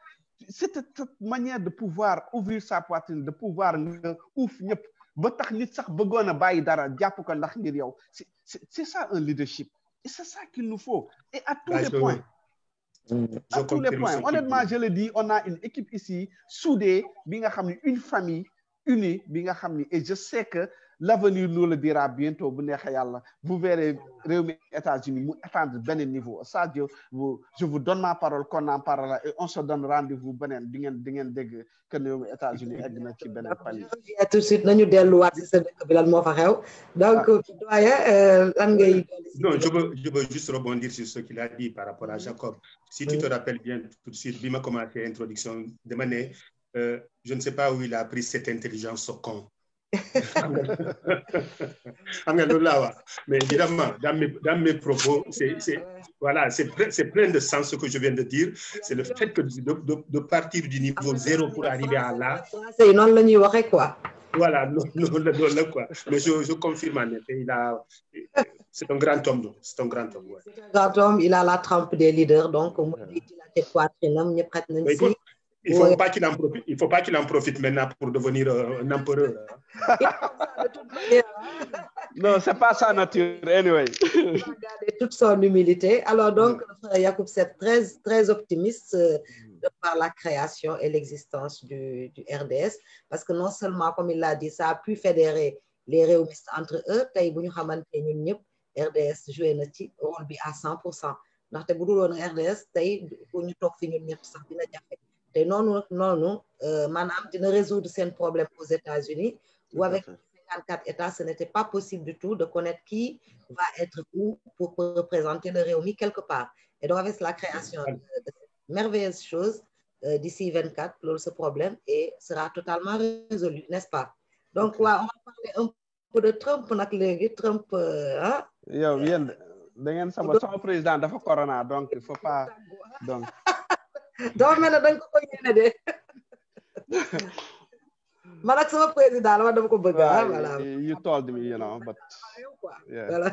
cette manière de pouvoir ouvrir sa poitrine, de pouvoir nga uuf ñëpp ba tax nit sax bëggoon a bàyyi dara jàpp ko ndax ngir yow. C'est ça un leadership. Et c'est ça qu'il nous faut. Et à tous les points. À tous les points. Honnêtement, je le dis, on a une équipe ici soudée, une famille unie, et je sais que l'avenir nous le dira bientôt. Vous verrez les États-Unis atteindre le niveau. Ça, je vous donne ma parole qu'on en parle et on se donne rendez-vous que les États-Unis tout de suite, nous devons donc, je veux juste rebondir sur ce qu'il a dit par rapport à Jacob. Si tu te rappelles bien, tout de suite, Bima commencé l'introduction de Mané, je ne sais pas où il a pris cette intelligence au con. Mais évidemment, dans mes propos, voilà, c'est plein de sens ce que je viens de dire. C'est le fait que de partir du niveau 0 pour arriver à là. C'est non la ñuy waxe quoi. Voilà, non, quoi. Mais je confirme en effet, c'est un grand homme, c'est un grand homme. Ouais. C'est un grand homme, il a la trempe des leaders, donc il faut pas qu'il en profite maintenant pour devenir un empereur. Non, c'est pas sa nature, anyway. Il a gardé toute son humilité. Alors donc, Yacoub, c'est très optimiste par la création et l'existence du RDS, parce que non seulement, comme il l'a dit, ça a pu fédérer les réumistes entre eux, tey bu ñu xamante ñun ñëpp RDS joué na ci rôle bi à 100%. ndaxte bu dul woon RDS tey bu ñu toog fi ñun ñëpp sax dina jafe te noonu maanaam dina résoudre seen problème aux États-Unis ou avec 54 États, ce n'était pas possible du tout de connaître qui va être où pour représenter le Rewmi quelque part. Et donc avec la création de cette merveilleuse chose d'ici 24, ce problème sera totalement résolu, n'est-ce pas? Donc on va parler un peu de Trump nag léegi Trump ah. yow yéen da ngeen sama président dafa corona donc il faut pas donc. doo mel ne da nga ko yéene de. man ak sama président la dama ko bëgg. voilà you told me, you know, but. voilà.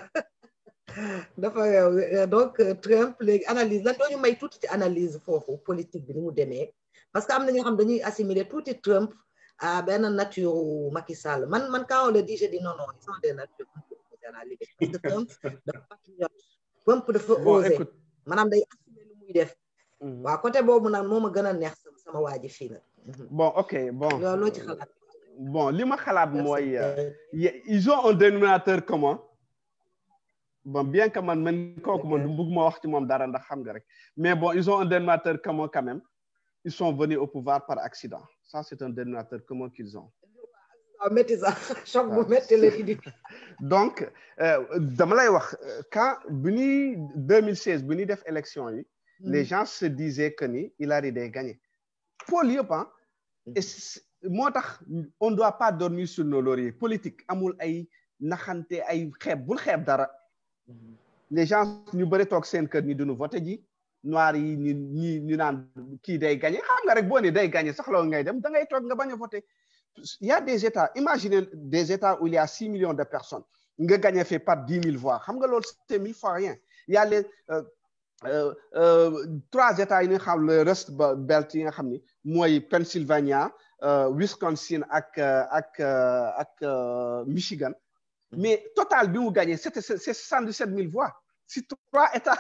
dafa yow donc Trump léegi analyse lan doo ñu may tuuti ci analyse foofu politique bi ni mu demee parce que am na ñoo xam dañuy assimiler tuuti Trump à benn nature Macky Sall man quand on le dit je dis non ils sont des natures opposées à la liberté parce que Trump dafa patriote Trump dafa osé maanaam day assumer lu muy def. waaw côté boobu nag moo ma gën a neex sama waa ji fii nag. bon ok bon loo ci xalaat. bon li ma xalaat mooy ils ont un dénominateur commun. Bon, bien que man kooku man du bëgg ma wax ci moom dara ndax xam nga rek mais bon ils ont un dénominateur commun quand même ils sont venus au pouvoir par accident ça c'est un dénominateur commun qu'ils ont. métti sax choc bu métti la di. donc dama lay wax quand bi ñuy 2016 bi ñuy def élection yi. les gens se disaient que ni Hillary day gagner. Paul yëpp et moo tax on doit pas dormir sur nos lauriers politique amul ay naxante ay xeeb bul xeeb dara. les gens ñu bëri toog seen kër ni duñu voté ji noir yi ñu naan kii day gagné xam nga rek boo ne day gagné sax loolu ngay dem da ngay toog nga bañ a voté. Il y a des états imaginez des états où il y a 6 millions de personnes nga gagné fait par 10 000 voix xam nga loolu c'est 1000 fois rien. Il y a les 3 états yi nga xam le reste belt yi nga xam ni mooy Pennsylvania Wisconsin ak Michigan. Mais total bi mu gagné c'est 77 000 voix si 3 états.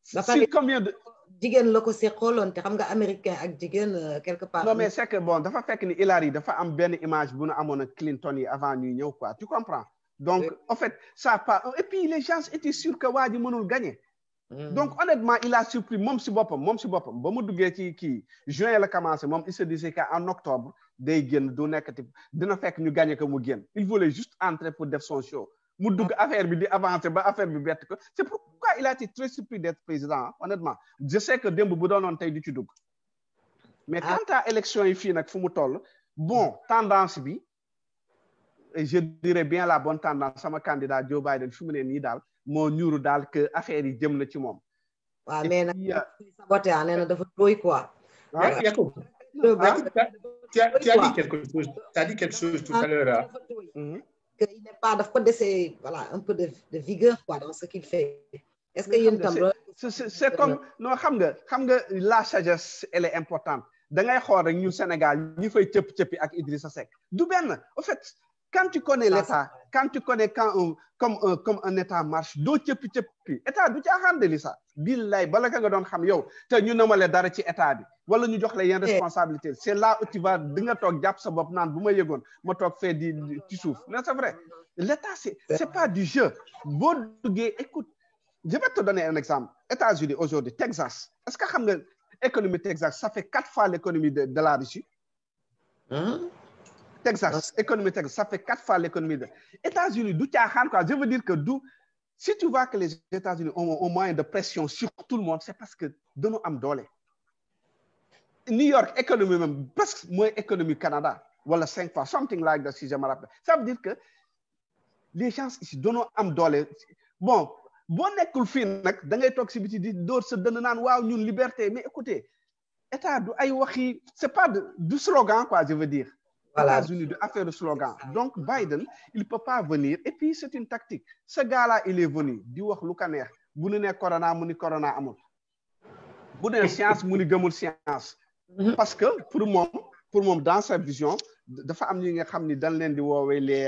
si combien de. jigéen la ko seqaloon te xam nga américain ak jigéen quelque part. non mais c'est que bon dafa fekk ni Hillary dafa am benn image bu nu amoon ak Clinton yi avant ñuy ñëw quoi tu comprends. donc en fait ça pas et puis les gens étaient sûrs que waa ji mënul gagner. donc honnêtement il a surpris moom si boppam ba mu duggee ci kii juin la commencé moom il se disait qu'en octobre day génn du nekkati dina fekk ñu gagné ko mu génn il voulait juste entrer pour def son show mu dugg affaire bi di avancer ba affaire bi bett ko c'est pourquoi il a été très surpris d'être président honnêtement je sais que démb bu doonoon tey du ci dugg mais quant à élection yi fii nag fu mu toll bon tendance bi je dirais bien la bonne tendance sama candidat Joe Biden fi mu ne nii daal moo ñuuru daal que affaire yi jëm na ci moom. waaw mais nag saboté nee na dafa tooy quoi. Yacoub, tu as dit quelque chose tout à l'heure. qu'il n'est pas daf ko dese voilà un peu de vigueur quoi dans ce qu'il fait. est-ce que yéen tam c'est comme non xam nga la sagesse elle est importante da ngay xool rek ñu Sénégal ñi fay cëpp-cëppi ak Idrissa Seck du benn en fait quand tu connais l'état comme un état marche doo cëppi état du caaxaan de Lissa billaay bala ka nga doon xam yow te ñu namale dara ci état bi wala ñu jox la yenn responsabilité c'est là où tu vas di nga toog jàpp sa bopp naan bu ma yëgoon ma toog fee di ci suuf mais c'est vrai l'état c'est pas du jeu boo duggee écoute je vais te donner un exemple États-Unis aujourd'hui Texas est-ce que xam nga économie Texas ça fait 4 fois l'économie de la Russie. Texas, économie Texas, ça fait 4 fois l'économie de États-Unis. D'où quoi. Je veux dire que si tu vois que les États-Unis ont un moyen de pression sur tout le monde, c'est parce que de nous am doole. New York, économie même, presque moins économie Canada, voilà 5 fois, something like that, si je me rappelle. Ça veut dire que les gens ici, de nous am doole. Bon, boo nekkul fii nag da ngay toog si biti di door sa dënn naan waaw ñun liberté mais écoutez état du ay waxi c'est pas du slogan quoi je veux dire. Voilà. États-Unis de affaire de slogan. Donc Biden il peut pas venir et puis c'est une tactique. Ce gars-là il est venu di wax lu ko neex bu nu ne corona mu ni corona amul bu ne science mu ni gëmul science. Parce que pour moom dans sa vision dafa am ñi nga xam ni dañ leen di woowee les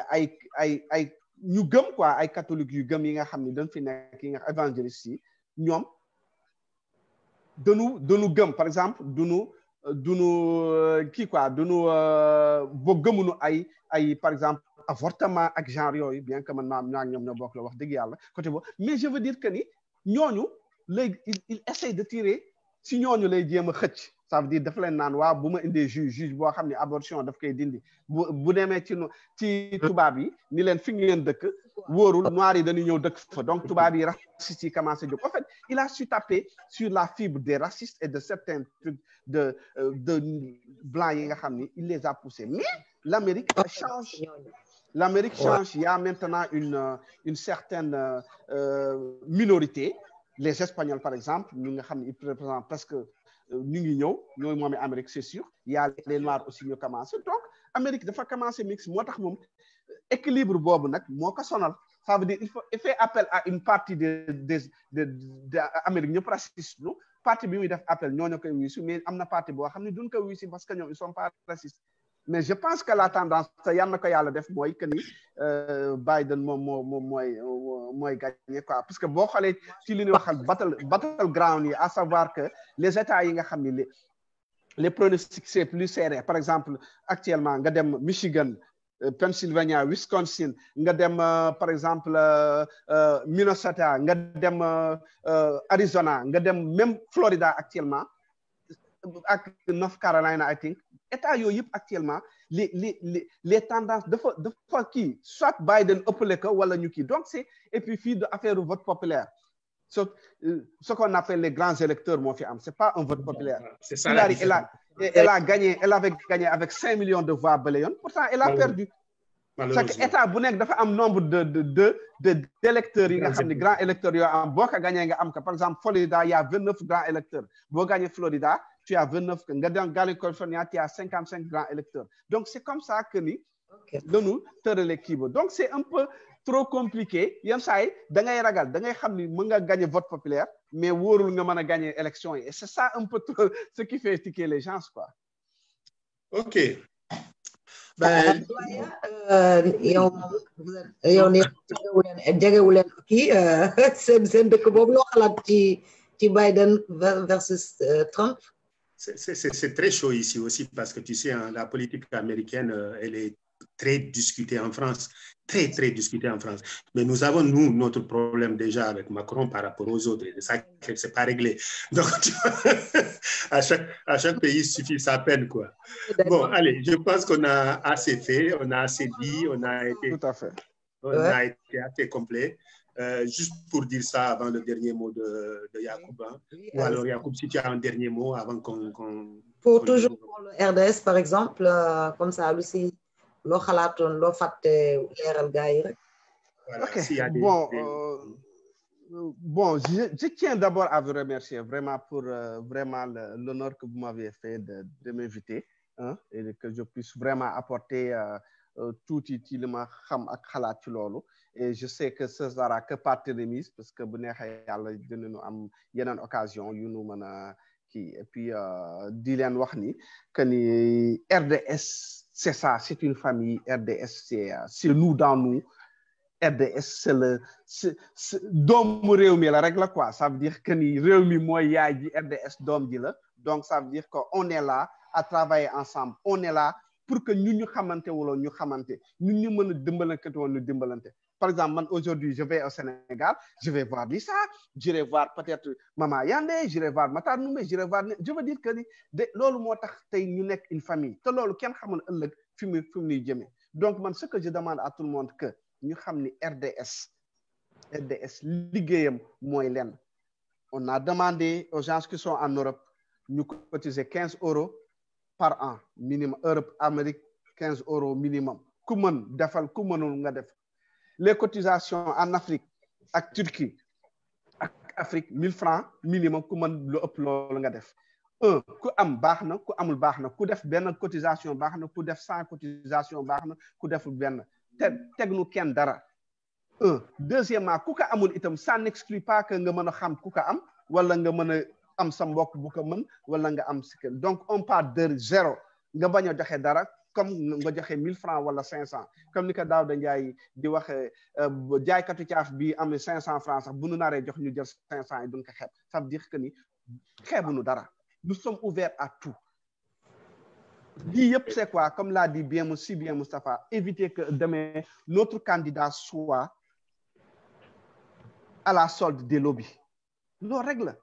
ay ñu gëm quoi ay catholiques yu gëm yi nga xam ni dañ fi nekk yi nga évangélistes yi ñoom dañu gëm par exemple duñu kii quoi duñu boo gëmunu ay par exemple avortement ak genre yooyu bien que man maam ñaa ñoom ñoo bokk la wax dëgg yàlla côté boobu mais je veux dire que ni ñooñu léegi il essaye de tirer si ñooñu lay jéem a xëcc ça veut dire dafa leen naan waaw bu ma indee juge boo xam ne abortion daf koy dindi bu demee ci tubaab yi ni leen fi ngeen dëkk wóorul noir yi dañuy ñëw dëkk fa donc tubaab yi racistes yi commencé jóg en fait il a su taper sur la fibre des racistes et de certains trucs de blancs yi nga xam ni il les a poussés mais l'Amérique change il y a maintenant une certaine minorité les Espagnols par exemple ñi nga xam ne ils représentent presque ñu ngi ñëw ñooy moom Amérique c'est sûr il y a les noirs aussi ñu commencé donc Amérique dafa commencé mix moo tax moom équilibre boobu nag moo ko sonal ça veut dire il fait appel à une partie de Amérique ñëpp raciste lu partie bi muy def appel ñooñu koy wiisu mais am na partie boo xam ne duñ ko wiisi parce que ñoom ils sont pas racistes mais je pense que la tendance te yal na ko yàlla def mooy que ni Biden moom mooy gagné quoi parce que boo xoolee ci li ñuy waxal battleground yi à savoir que les états yi nga xam ni les pronostics c'est plus serré par exemple actuellement nga dem Michigan Pennsylvania Wisconsin nga dem par exemple Minnesota nga dem Arizona nga dem même Florida actuellement ak North Carolina I think état yooyu yëpp actuellement les tendances dafa kii soit Biden ëppale ko wala ñu kii donc c'est et puis fii de affaire vote populaire ce qu'on appelle les grands électeurs moo fi am c'est pas un vote populaire. C'est ça. Elle avait gagné avec 5 millions de voix ba yoon pourtant elle a perdu. Chaque état bu nekk dafa am nombre de d'électeurs yi nga xam ne grands électeurs yoo am boo ko gagné nga am ko par exemple Florida il y a 29 grands électeurs boo gagné Florida tu as 29 nga dem Californie tu as 55 grands électeurs donc c'est comme ça que ni lanu tërale kii ba donc c'est un peu trop compliqué yenn saa yi da ngay ragal da ngay xam ni mën nga gagner vote populaire mais wóorul nga mën a gagner élection yi et c'est ça un peu trop ce qui fait tiquer les gens quoi. Ok. yow ni jegewu leen kii seen dëkk boobu loo xalaat ci Biden versus Trump. C'est très chaud ici aussi parce que tu sais la politique américaine elle est très discutée en France, très discutée en France. Mais nous avons, notre problème déjà avec Macron par rapport aux autres. Et ça, c'est pas réglé. Donc, tu vois, à chaque pays, il suffit sa peine, quoi. Bon, allez, je pense qu'on a assez fait, on a assez dit, on a été assez complet. Juste pour dire ça avant le dernier mot de Yacoub. Ou alors, Yacoub, si tu as un dernier mot avant qu'on... Toujours pour le RDS, par exemple, comme ça, Lucie... loo xalaatoon loo fàtte leeral gars yi rek. Bon je tiens d'abord à vous remercier vraiment pour vraiment l'honneur que vous m'avez fait de m'inviter et que je puisse vraiment apporter tuuti ci li ma xam ak xalaat ci loolu et je sais que ce sera que partie remise parce que bu neexee yàlla dinañu am yeneen occasion yu nu mën a kii et puis di leen wax ni que ni RDS c'est ça, c'est une famille. RDS, c'est nous dans nous. RDS, c'est doomu réew mi la rek la quoi. Ça veut dire que ni réew mi mooy yaay ji RDS doom ji la. Donc ça veut dire qu'on est là à travailler ensemble. On est là pour que ñun ñu xamante wuloon ñu xamante ñun ñu mën a dimbalante woon ñu dimbalante. Par exemple, man aujourd'hui, je vais au Sénégal, je vais voir Lissa, je vais voir peut-être Mama Yandé, je vais voir Matar Noumé, je vais voir... Je veux dire que loolu moo tax tey ñu nekk une famille. Te loolu kenn xamul ëllëg fi mu ñuy jëmee. Donc man ce que je demande à tout le monde que ñu xam ni RDS liggéeyam mooy lenn. On a demandé aux gens qui sont en Europe ñu cotiser 15 € par an minimum. Europe, Amérique, 15 € minimum. Ku mën defal ku mënul nga def. Les cotisations en Afrique, ak Turquie ak Afrique 1000 francs minimum ku mën lu ëpp loolu nga def ku am baax na ku amul baax na ku def benn cotisation baax na ku def 100 cotisation baax na ku deful benn tegnu kenn dara deuxièmement ku ko amul itam ça n'exclut pas que nga mën a xam ku ko am wala nga mën a am sa mbokk bu ko mën wala nga am si donc on part de zéro nga bañ a joxe dara comme nga joxe 1000 francs wala 500 comme ni ko Daouda Ndiaye di waxe jaaykatu caaf bi am 500 francs sax bu nu naree jox ñu jël 500 yi duñ ko xeeb ça veut dire que ni xeebuñu dara nous sommes ouverts à tout lii yëpp c'est quoi comme l'a dit bien Moustapha éviter que demain notre candidat soit à la solde des lobbies loolu règle la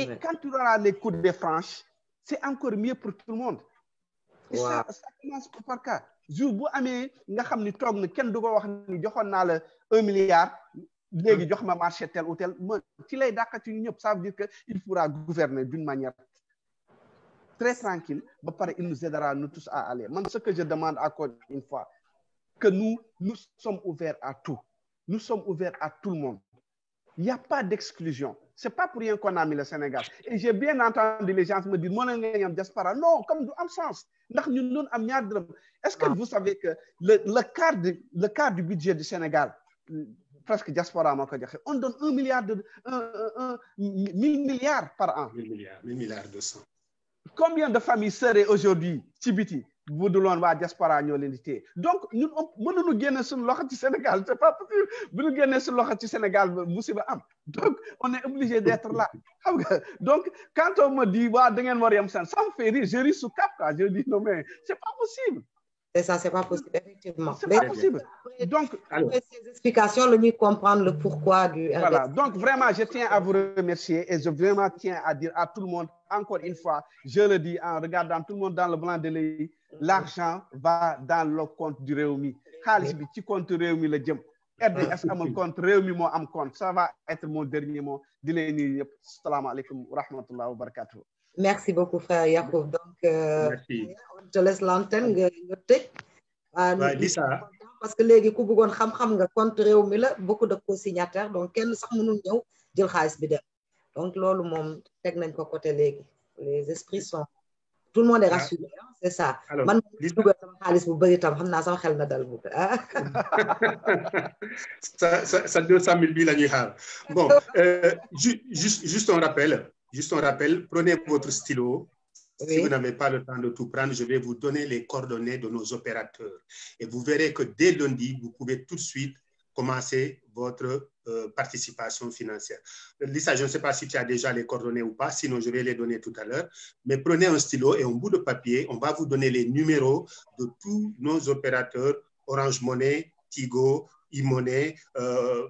et quand tu auras les coups de franche c'est encore mieux pour tout le monde. Et ça commence par cas jour bu amee nga xam ni toog na kenn du ko wax ni joxoon naa la 1 milliard léegi jox ma marché tel ou tel ma ci lay dàqati ñu ñëpp ça veut dire que il pourra gouverner d'une manière très tranquille ba pare il nous aidera nous tous à aller man ce que je demande encore une fois que nous sommes ouverts à tout nous sommes ouverts à tout le monde il n'y a pas d'exclusion c'est pas pour rien qu'on a mis le Sénégal et j'ai bien entendu les gens me dire moo leen nga am diaspora non comme du am sens ndax ñun doon am ñaar dërëm est-ce que vous savez que le quart du budget du Sénégal presque diaspora moo ko joxe on donne 1 milliard 1000 milliards par an 1000 milliards 200 combien de familles seraient aujourd'hui ci biti bu dul woon waa diaspora ñoo leen di téye donc ñun mënuñu génne suñu loxo ci Sénégal c'est pas possible bu ñu génnee suñu loxo ci Sénégal musiba am donc on est obligé d'être là xam nga donc quand on me dit waa da ngeen war a yem seen ça me fait rire je ris sous cap quoi je dis non mais c'est pas possible. C'est ça, c'est pas possible, effectivement. C'est pas possible. Donc, ces explications, le mieux comprendre le pourquoi du RDS. Voilà, donc vraiment, je tiens à vous remercier et je vraiment tiens à dire à tout le monde, encore une fois, je le dis en regardant tout le monde dans le blanc de l'œil, l'argent va dans le compte du Rewmi. Xaalis bi ci compte Rewmi la jëm. RDS amul compte Rewmi moo am compte. Ça va être mon dernier mot. Di leen nuyu yëpp. Asalaamaaleykum wa rahmatullahi wa barakatuh. Merci beaucoup, frère Yacoub. Donc, on te laisse l'antenne. Lisa. Parce que les gens qui xam nga compte Rewmi la beaucoup de co-signataires donc kenn sax mënul ñëw jël xaalis bi dem donc loolu moom teg nañ ko côté léegi les esprits sont tout le monde est rassuré c'est ça. Alors, man dugal sama xaalis bu bëri tam xam naa sama xel na dal bu ça 200 000 bi la ñuy xaar bon juste un rappel prenez votre stylo. Si vous n'avez pas le temps de tout prendre, je vais vous donner les coordonnées de nos opérateurs. Et vous verrez que dès lundi, vous pouvez tout de suite commencer votre participation financière. Lisa, je ne sais pas si tu as déjà les coordonnées ou pas, sinon je vais les donner tout à l'heure. Mais prenez un stylo et un bout de papier, on va vous donner les numéros de tous nos opérateurs, Orange Money, Tigo, e-money,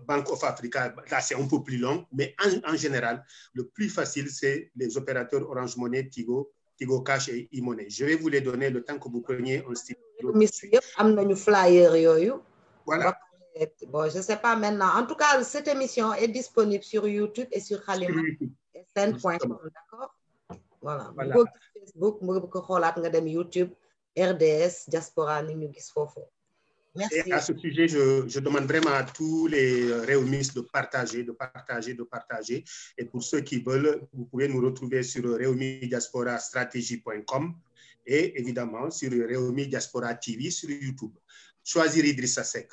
Bank of Africa. Là, c'est un peu plus long, mais en général, le plus facile, c'est les opérateurs Orange Money, Tigo Cash et e-money. Je vais vous les donner le temps que vous preniez un stylo. Voilà. Bon, je ne sais pas maintenant. En tout cas, cette émission est disponible sur YouTube et sur halima.sn.com, d'accord? Voilà. Facebook, YouTube, RDS, Diaspora, Merci. Et à ce sujet, je demande vraiment à tous les Rewmistes de partager. Et pour ceux qui veulent, vous pouvez nous retrouver sur rewmidiasporastratégie.com et évidemment sur Rewmi Diaspora TV sur YouTube. Choisir Idrissa Seck.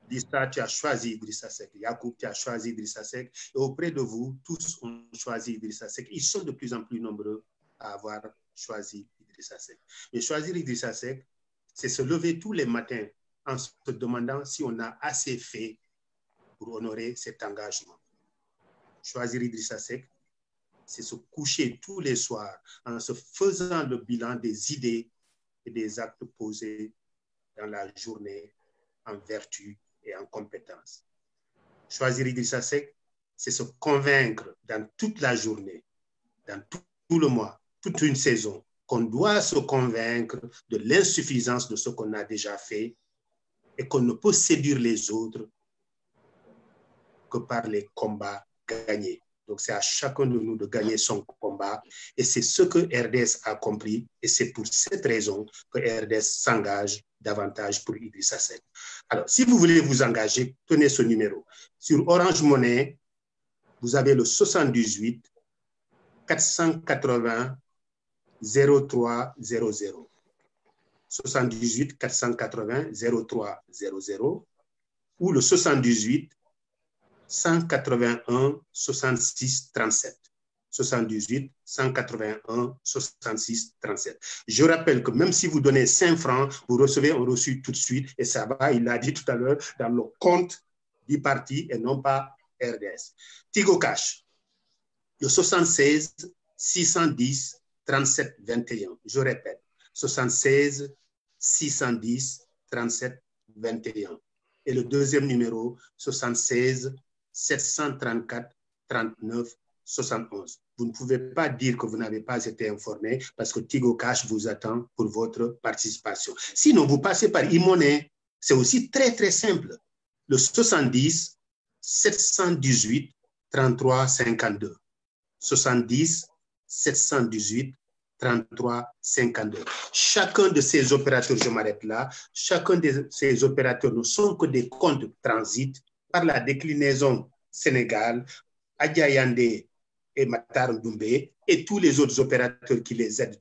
Lisa, tu as choisi Idrissa Seck. Yacoub, tu as choisi Idrissa Seck. Et auprès de vous, tous ont choisi Idrissa Seck. Ils sont de plus en plus nombreux à avoir choisi Idrissa Seck. Mais choisir Idrissa Seck, c'est se lever tous les matins en se demandant si on a assez fait pour honorer cet engagement. Choisir Idrissa Seck, c'est se coucher tous les soirs en se faisant le bilan des idées et des actes posés dans la journée en vertu et en compétence. Choisir Idrissa Seck, c'est se convaincre dans toute la journée, dans tout le mois, toute une saison, qu'on doit se convaincre de l'insuffisance de ce qu'on a déjà fait et qu'on ne peut séduire les autres que par les combats gagnés. Donc c'est à chacun de nous de gagner son combat et c'est ce que RDS a compris et c'est pour cette raison que RDS s'engage davantage pour Idrissa Seck. Alors, si vous voulez vous engager, tenez ce numéro. Sur Orange Money, vous avez le 78 480 0300. 78 480 0300 ou le 78 181 66 37. 78 181 66 37. Je rappelle que même si vous donnez 5 francs, vous recevez un reçu tout de suite et ça va, il l'a dit tout à l'heure, dans le compte du parti et non pas RDS. Tigo Cash, le 76 610 37 21. Je répète, 76 610 37 21. Et le deuxième numéro, 76 734 39 71. Vous ne pouvez pas dire que vous n'avez pas été informé parce que Tigo Cash vous attend pour votre participation. Sinon, vous passez par e-money. C'est aussi très, très simple. Le 70 718 33 52. 70 718 33 52. Chacun de ces opérateurs, je m'arrête là, chacun de ces opérateurs ne sont que des comptes de transit par la déclinaison Sénégal, Adjayande et Matar Doumbé et tous les autres opérateurs qui les aident.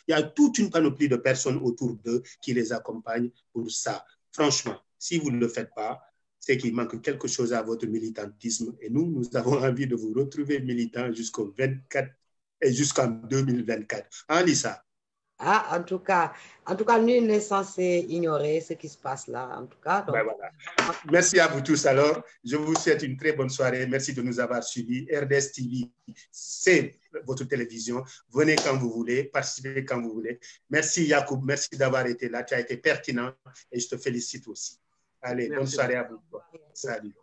Il y a toute une panoplie de personnes autour d'eux qui les accompagnent pour ça. Franchement, si vous ne le faites pas, c'est qu'il manque quelque chose à votre militantisme. Et nous avons envie de vous retrouver militants jusqu'au 24 et jusqu'en 2024. Hein, Lisa? Ah, en tout cas, nul n'est censé ignorer ce qui se passe là, en tout cas. Donc... Ben voilà. Merci à vous tous alors. Je vous souhaite une très bonne soirée. Merci de nous avoir suivis. RDS TV, c'est votre télévision. Venez quand vous voulez, participez quand vous voulez. Merci Yacoub, merci d'avoir été là. Tu as été pertinent et je te félicite aussi. Allez, merci. Bonne soirée à vous. Salut.